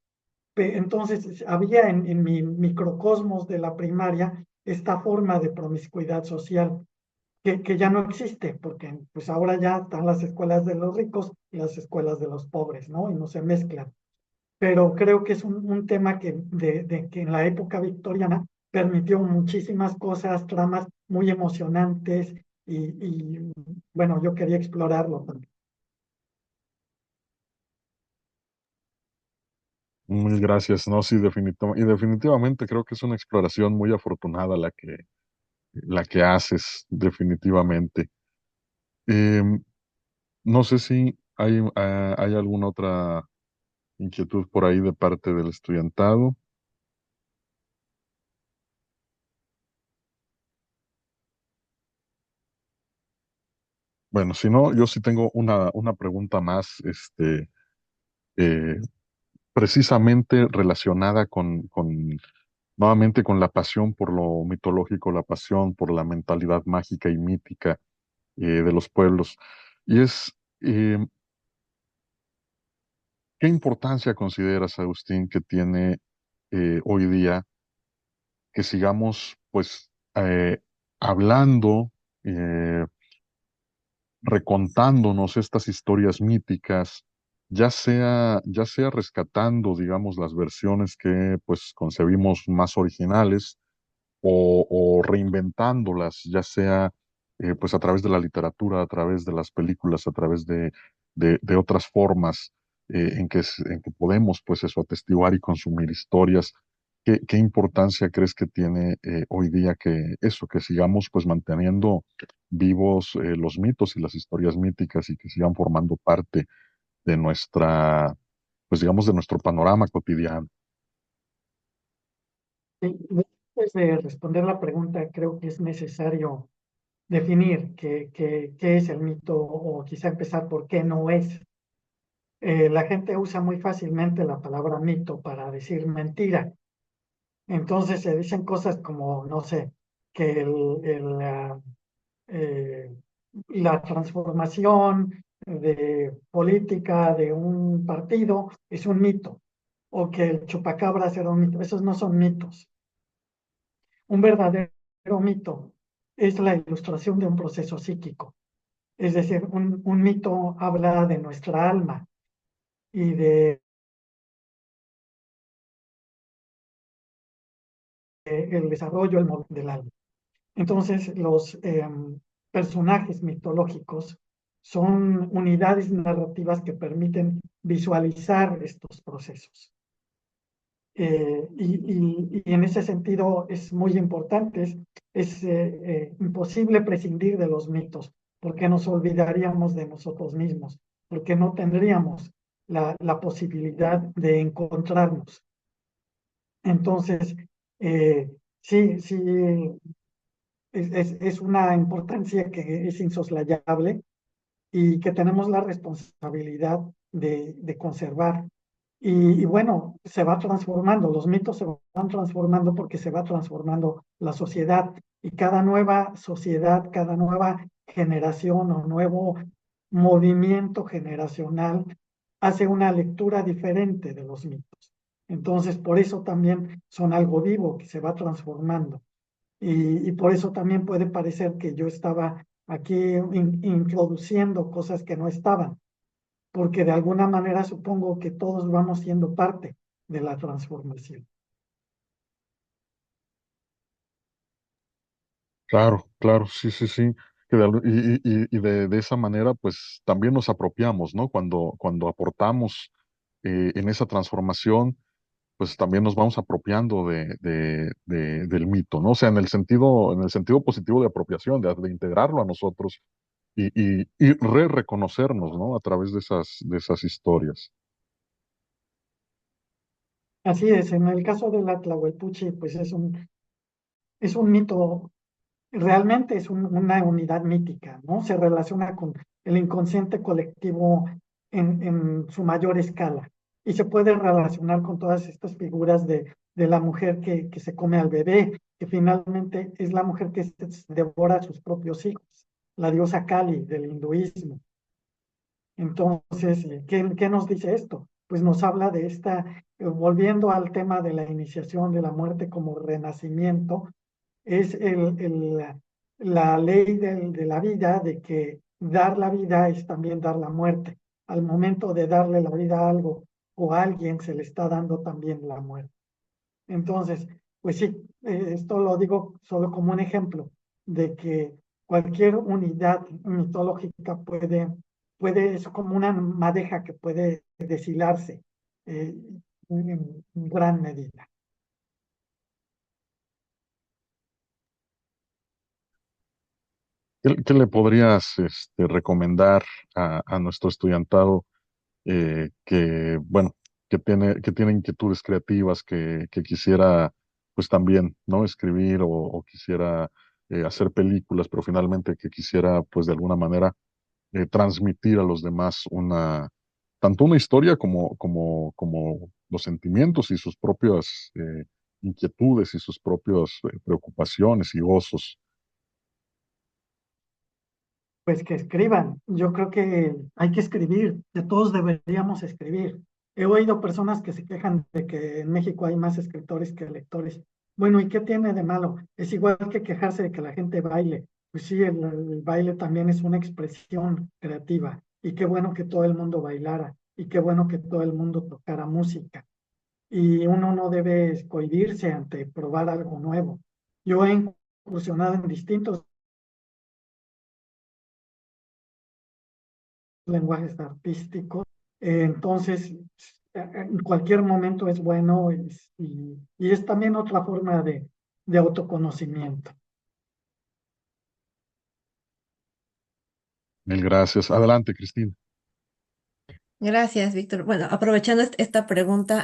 Entonces, había en mi microcosmos de la primaria esta forma de promiscuidad social. que ya no existe, porque pues ahora ya están las escuelas de los ricos y las escuelas de los pobres, ¿no? Y no se mezclan. Pero creo que es un tema que en la época victoriana permitió muchísimas cosas, tramas muy emocionantes y bueno, yo quería explorarlo también. Mil gracias, no, sí, y definitivamente creo que es una exploración muy afortunada la que haces, definitivamente. Em, no sé si hay alguna otra inquietud por ahí de parte del estudiantado. Bueno, si no, yo sí tengo una pregunta más, eh, precisamente relacionada nuevamente con la pasión por lo mitológico, la pasión por la mentalidad mágica y mítica de los pueblos. Y es, eh, ¿qué importancia consideras, Agustín, que tiene hoy día que sigamos, pues, hablando, eh, recontándonos estas historias míticas, ya sea rescatando, digamos, las versiones que, pues, concebimos más originales, o reinventándolas, ya sea pues a través de la literatura, a través de las películas, a través de otras formas en que podemos pues eso atestiguar y consumir historias. ¿Qué importancia crees que tiene hoy día que eso, que sigamos pues manteniendo vivos los mitos y las historias míticas y que sigan formando parte de nuestra, pues digamos, de nuestro panorama cotidiano? Sí, después de responder la pregunta, creo que es necesario definir qué es el mito o quizá empezar por qué no es. La gente usa muy fácilmente la palabra mito para decir mentira. Entonces se dicen cosas como, no sé, que eh, la transformación de política de un partido es un mito, o que el chupacabras era un mito. Esos no son mitos. Un verdadero mito es la ilustración de un proceso psíquico. Es decir, un mito habla de nuestra alma y de el desarrollo del alma. Entonces, los personajes mitológicos son unidades narrativas que permiten visualizar estos procesos. Y en ese sentido es muy importante, es imposible prescindir de los mitos, porque nos olvidaríamos de nosotros mismos, porque no tendríamos la posibilidad de encontrarnos. Entonces, sí, sí, es una importancia que es insoslayable y que tenemos la responsabilidad de conservar. Y bueno, se va transformando, los mitos se van transformando porque se va transformando la sociedad y cada nueva sociedad, cada nueva generación o nuevo movimiento generacional hace una lectura diferente de los mitos. Entonces, por eso también son algo vivo que se va transformando. Y por eso también puede parecer que yo estaba aquí introduciendo cosas que no estaban, porque de alguna manera supongo que todos vamos siendo parte de la transformación. Claro, claro, sí, sí, sí. De esa manera, pues también nos apropiamos, ¿no? Cuando aportamos en esa transformación, pues también nos vamos apropiando del mito, ¿no? O sea, en el sentido positivo de apropiación, de integrarlo a nosotros y reconocernos, ¿no? A través de esas historias. Así es, en el caso de la Tlahuelpuchi, pues es un mito, realmente es una unidad mítica, ¿no? Se relaciona con el inconsciente colectivo en su mayor escala y se puede relacionar con todas estas figuras de la mujer que se come al bebé, que finalmente es la mujer que se devora a sus propios hijos, la diosa Kali del hinduismo. Entonces, ¿qué nos dice esto? Pues nos habla de volviendo al tema de la iniciación de la muerte como renacimiento, es la ley de la vida, de que dar la vida es también dar la muerte. Al momento de darle la vida a algo o a alguien, se le está dando también la muerte. Entonces, pues sí, esto lo digo solo como un ejemplo de que cualquier unidad mitológica es como una madeja que puede deshilarse eh, en gran medida. ¿Qué le podrías recomendar a nuestro estudiantado bueno, que tiene inquietudes creativas, que quisiera pues también, ¿no? Escribir o quisiera hacer películas, pero finalmente que quisiera pues de alguna manera transmitir a los demás tanto una historia como los sentimientos y sus propias inquietudes y sus propias preocupaciones y gozos? Pues que escriban. Yo creo que hay que escribir, que todos deberíamos escribir. He oído personas que se quejan de que en México hay más escritores que lectores. Bueno, ¿y qué tiene de malo? Es igual que quejarse de que la gente baile. Pues sí, el baile también es una expresión creativa. Y qué bueno que todo el mundo bailara. Y qué bueno que todo el mundo tocara música. Y uno no debe cohibirse ante probar algo nuevo. Yo he incursionado en distintos lenguajes artísticos. Entonces, en cualquier momento es bueno y es también otra forma de autoconocimiento. Mil gracias. Adelante, Cristina. Gracias, Víctor. Bueno, aprovechando esta pregunta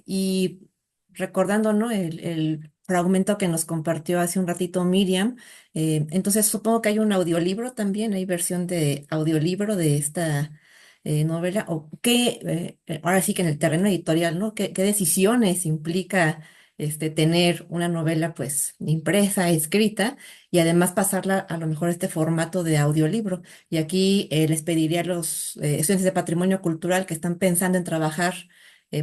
y recordando, ¿no? El fragmento que nos compartió hace un ratito Miriam, entonces supongo que hay un audiolibro también, hay versión de audiolibro de esta novela, o qué, ahora sí que en el terreno editorial, ¿no? ¿Qué decisiones implica tener una novela pues impresa, escrita y además pasarla a lo mejor a este formato de audiolibro? Y aquí les pediría a los estudiantes de patrimonio cultural que están pensando en trabajar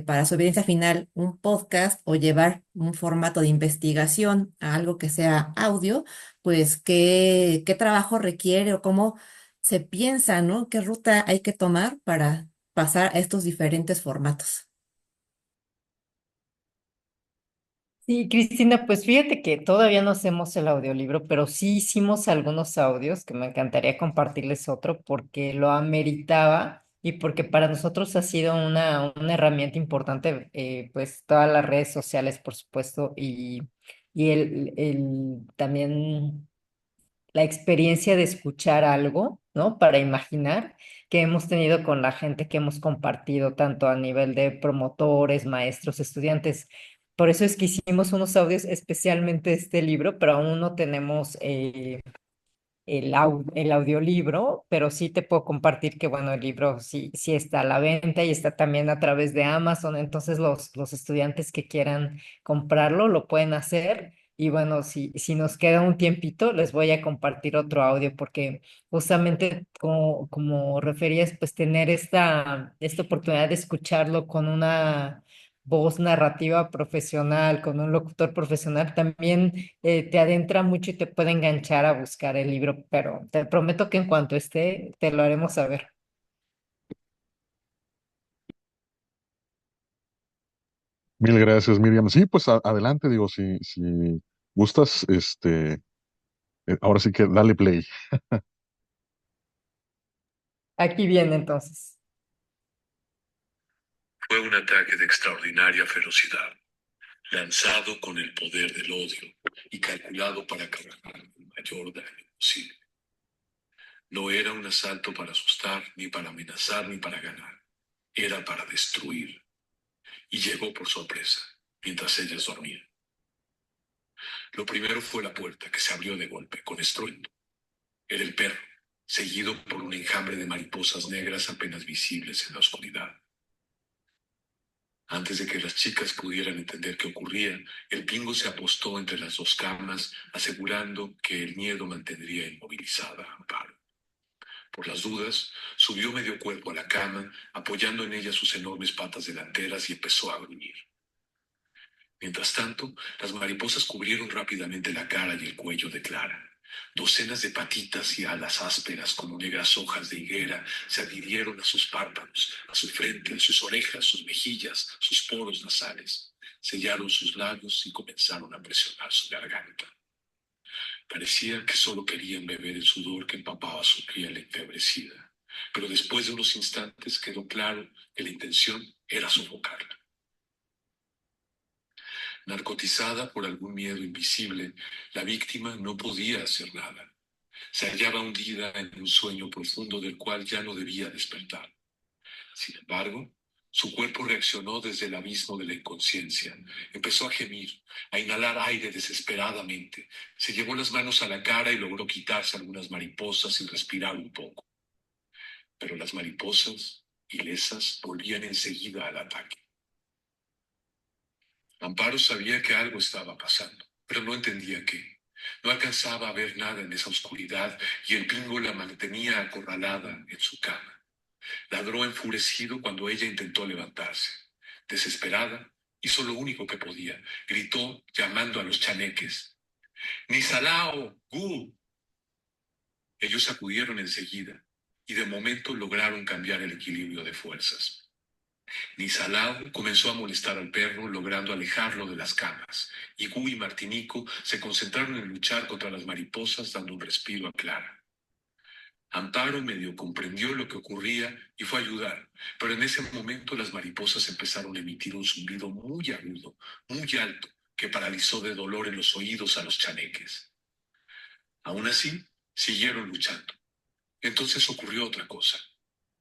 para su evidencia final un podcast o llevar un formato de investigación a algo que sea audio, pues qué trabajo requiere o cómo se piensa, ¿no? ¿Qué ruta hay que tomar para pasar a estos diferentes formatos? Sí, Cristina, pues fíjate que todavía no hacemos el audiolibro, pero sí hicimos algunos audios que me encantaría compartirles otro porque lo ameritaba y porque para nosotros ha sido una herramienta importante, pues todas las redes sociales, por supuesto, y también la experiencia de escuchar algo, ¿no? Para imaginar que hemos tenido con la gente que hemos compartido, tanto a nivel de promotores, maestros, estudiantes. Por eso es que hicimos unos audios especialmente de este libro, pero aún no tenemos el audiolibro, pero sí te puedo compartir que, bueno, el libro sí está a la venta y está también a través de Amazon, entonces los estudiantes que quieran comprarlo lo pueden hacer. Y bueno, si nos queda un tiempito, les voy a compartir otro audio porque justamente como referías, pues tener esta oportunidad de escucharlo con una voz narrativa profesional, con un locutor profesional, también te adentra mucho y te puede enganchar a buscar el libro, pero te prometo que en cuanto esté, te lo haremos saber. Mil gracias, Miriam. Sí, pues adelante, digo, si gustas, ahora sí que dale play. Aquí viene entonces. Fue un ataque de extraordinaria ferocidad, lanzado con el poder del odio y calculado para causar el mayor daño posible. No era un asalto para asustar, ni para amenazar, ni para ganar. Era para destruir. Y llegó por sorpresa, mientras ellas dormían. Lo primero fue la puerta, que se abrió de golpe, con estruendo. Era el perro, seguido por un enjambre de mariposas negras apenas visibles en la oscuridad. Antes de que las chicas pudieran entender qué ocurría, el pingo se apostó entre las dos camas, asegurando que el miedo mantendría inmovilizada a Amparo. Por las dudas, subió medio cuerpo a la cama, apoyando en ella sus enormes patas delanteras y empezó a gruñir. Mientras tanto, las mariposas cubrieron rápidamente la cara y el cuello de Clara, Docenas de patitas y alas ásperas como negras hojas de higuera se adhirieron a sus párpados, a su frente, a sus orejas, sus mejillas, sus poros nasales. Sellaron sus labios y comenzaron a presionar su garganta. Parecía que solo querían beber el sudor que empapaba su piel enfebrecida, pero después de unos instantes quedó claro que la intención era sofocarla. Narcotizada por algún miedo invisible, la víctima no podía hacer nada. Se hallaba hundida en un sueño profundo del cual ya no debía despertar. Sin embargo, su cuerpo reaccionó desde el abismo de la inconsciencia. Empezó a gemir, a inhalar aire desesperadamente. Se llevó las manos a la cara y logró quitarse algunas mariposas y respirar un poco. Pero las mariposas, ilesas, volvían enseguida al ataque. Amparo sabía que algo estaba pasando, pero no entendía qué. No alcanzaba a ver nada en esa oscuridad y el pingo la mantenía acorralada en su cama. Ladró enfurecido cuando ella intentó levantarse. Desesperada, hizo lo único que podía. Gritó llamando a los chaneques. ¡Nisalao! ¡Gu! Ellos acudieron enseguida y de momento lograron cambiar el equilibrio de fuerzas. Nisalao comenzó a molestar al perro, logrando alejarlo de las camas, y Gu y Martinico se concentraron en luchar contra las mariposas, dando un respiro a Clara. Amparo medio comprendió lo que ocurría y fue a ayudar, pero en ese momento las mariposas empezaron a emitir un zumbido muy agudo, muy alto, que paralizó de dolor en los oídos a los chaneques. Aún así, siguieron luchando. Entonces ocurrió otra cosa.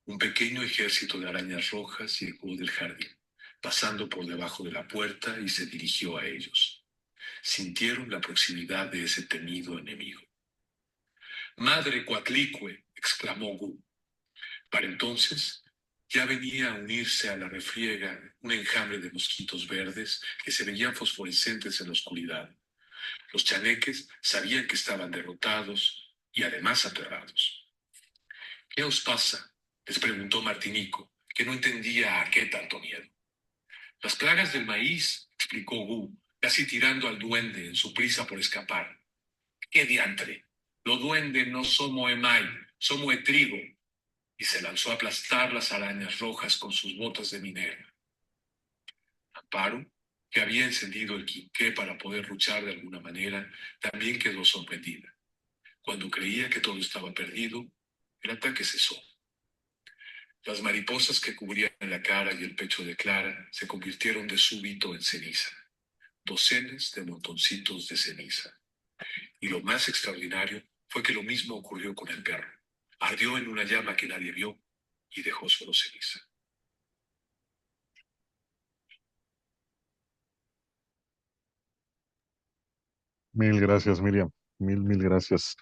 Un pequeño ejército de arañas rojas llegó del jardín, pasando por debajo de la puerta y se dirigió a ellos. Sintieron la proximidad de ese temido enemigo. ¡Madre Coatlicue! Exclamó Gu. Para entonces, ya venía a unirse a la refriega un enjambre de mosquitos verdes que se veían fosforescentes en la oscuridad. Los chaneques sabían que estaban derrotados y además aterrados. ¿Qué os pasa?, les preguntó Martinico, que no entendía a qué tanto miedo. Las plagas del maíz, explicó Gu, casi tirando al duende en su prisa por escapar. ¡Qué diantre! Los duendes no somos emay, somos de trigo. Y se lanzó a aplastar las arañas rojas con sus botas de minera. Amparo, que había encendido el quinqué para poder luchar de alguna manera, también quedó sorprendida. Cuando creía que todo estaba perdido, el ataque cesó. Las mariposas que cubrían la cara y el pecho de Clara se convirtieron de súbito en ceniza, docenas de montoncitos de ceniza. Y lo más extraordinario fue que lo mismo ocurrió con el perro. Ardió en una llama que nadie vio y dejó solo ceniza. Mil gracias, Miriam. Mil gracias.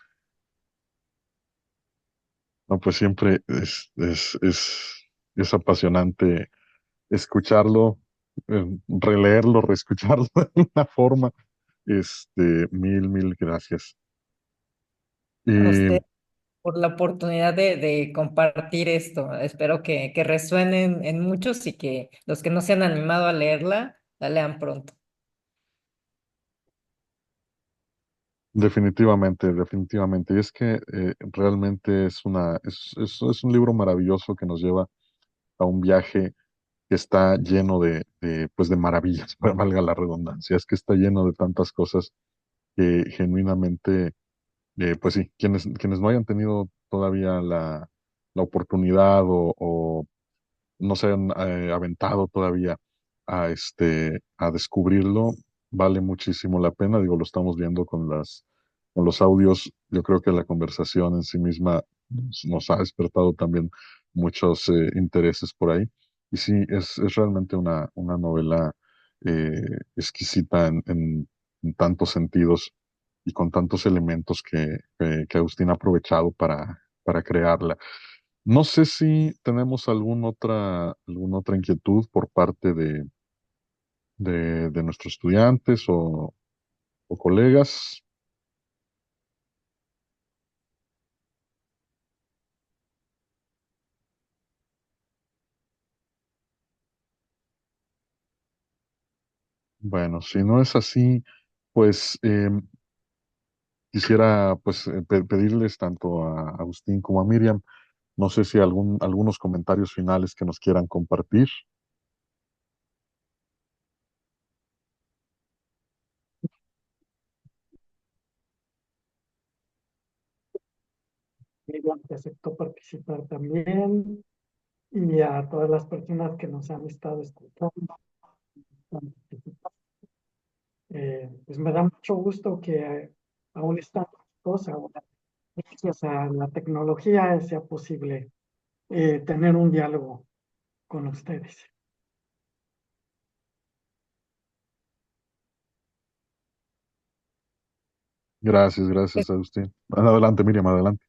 No, pues siempre es apasionante escucharlo, releerlo, reescucharlo de una forma. Mil gracias. A Y usted por la oportunidad de compartir esto. Espero que resuenen en muchos y que los que no se han animado a leerla, la lean pronto. definitivamente, definitivamente. Y es que realmente es un libro maravilloso que nos lleva a un viaje que está lleno pues de maravillas, valga la redundancia. Es que está lleno de tantas cosas que genuinamente, pues sí, quienes no hayan tenido todavía la oportunidad o no se han aventado todavía a descubrirlo, vale muchísimo la pena. Digo, lo estamos viendo con los audios. Yo creo que la conversación en sí misma nos ha despertado también muchos intereses por ahí. Y sí, es realmente una novela exquisita en tantos sentidos y con tantos elementos que Agustín ha aprovechado para crearla. No sé si tenemos alguna otra inquietud por parte de nuestros estudiantes o colegas. Bueno, si no es así, pues quisiera pues pedirles tanto a Agustín como a Miriam, no sé si algunos comentarios finales que nos quieran compartir. Miriam, que aceptó participar también, y a todas las personas que nos han estado escuchando. Pues me da mucho gusto que aún estando lejos, ahora, gracias a la tecnología, sea posible tener un diálogo con ustedes. Gracias, gracias, Agustín. Adelante, Miriam, adelante.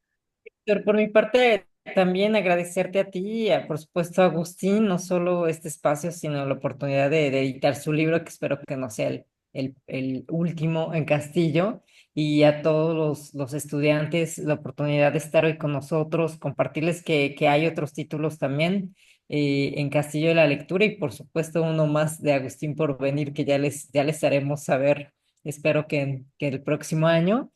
Por mi parte, también agradecerte a ti y por supuesto a Agustín, no solo este espacio, sino la oportunidad de editar su libro, que espero que no sea el último en Castillo, y a todos los estudiantes la oportunidad de estar hoy con nosotros, compartirles que hay otros títulos también en Castillo de la Lectura, y por supuesto uno más de Agustín por venir, que ya les haremos saber, espero que el próximo año.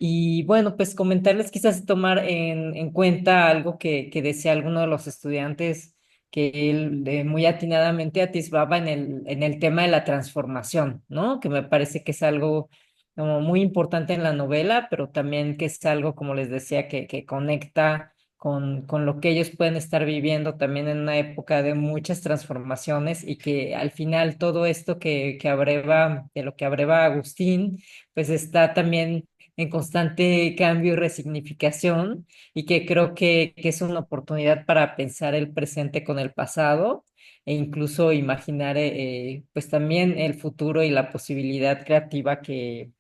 Y bueno, pues comentarles quizás tomar en cuenta algo que decía alguno de los estudiantes, que él muy atinadamente atisbaba en el tema de la transformación, ¿no? Que me parece que es algo como muy importante en la novela, pero también que es algo, como les decía, que conecta con lo que ellos pueden estar viviendo también en una época de muchas transformaciones, y que al final todo esto que abreva, de lo que abreva Agustín, pues está también en constante cambio y resignificación, y que creo que es una oportunidad para pensar el presente con el pasado, e incluso imaginar pues también el futuro y la posibilidad creativa que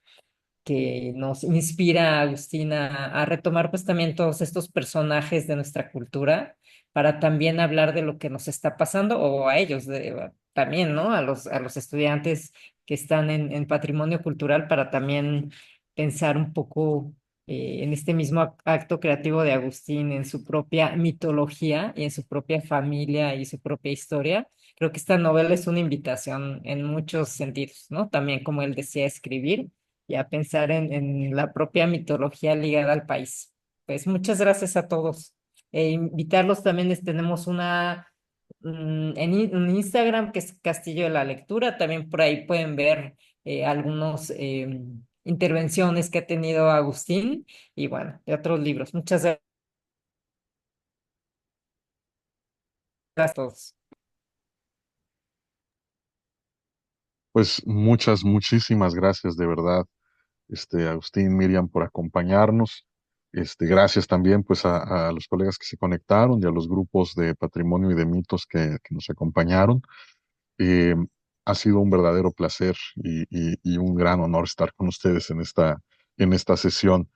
nos inspira a Agustina a retomar pues también todos estos personajes de nuestra cultura, para también hablar de lo que nos está pasando, o a ellos también, ¿no? A los estudiantes que están en patrimonio cultural, para también pensar un poco en este mismo acto creativo de Agustín, en su propia mitología y en su propia familia y su propia historia. Creo que esta novela es una invitación en muchos sentidos, ¿no? También, como él decía, escribir y a pensar en la propia mitología ligada al país. Pues muchas gracias a todos. Invitarlos también, tenemos en Instagram, que es Castillo de la Lectura. También por ahí pueden ver algunos intervenciones que ha tenido Agustín, y bueno, de otros libros. Muchas gracias a todos. Pues muchísimas gracias de verdad, Agustín, Miriam, por acompañarnos. Gracias también pues a los colegas que se conectaron y a los grupos de patrimonio y de mitos que nos acompañaron. Eh, Ha sido un verdadero placer y un gran honor estar con ustedes en esta sesión.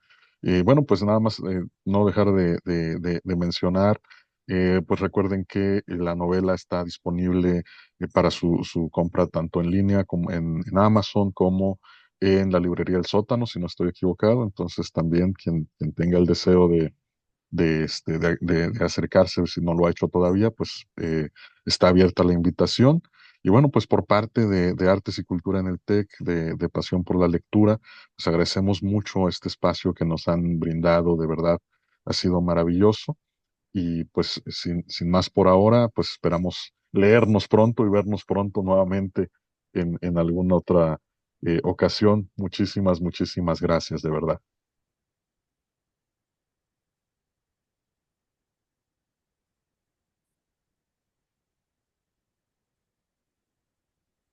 Bueno, pues nada más no dejar de mencionar, pues recuerden que la novela está disponible para su compra tanto en línea como en Amazon, como en la librería El Sótano, si no estoy equivocado. Entonces también quien tenga el deseo de acercarse, si no lo ha hecho todavía, pues está abierta la invitación. Y bueno, pues por parte de Artes y Cultura en el TEC, de Pasión por la Lectura, pues agradecemos mucho este espacio que nos han brindado, de verdad, ha sido maravilloso. Y pues sin más por ahora, pues esperamos leernos pronto y vernos pronto nuevamente en alguna otra ocasión. Muchísimas gracias, de verdad.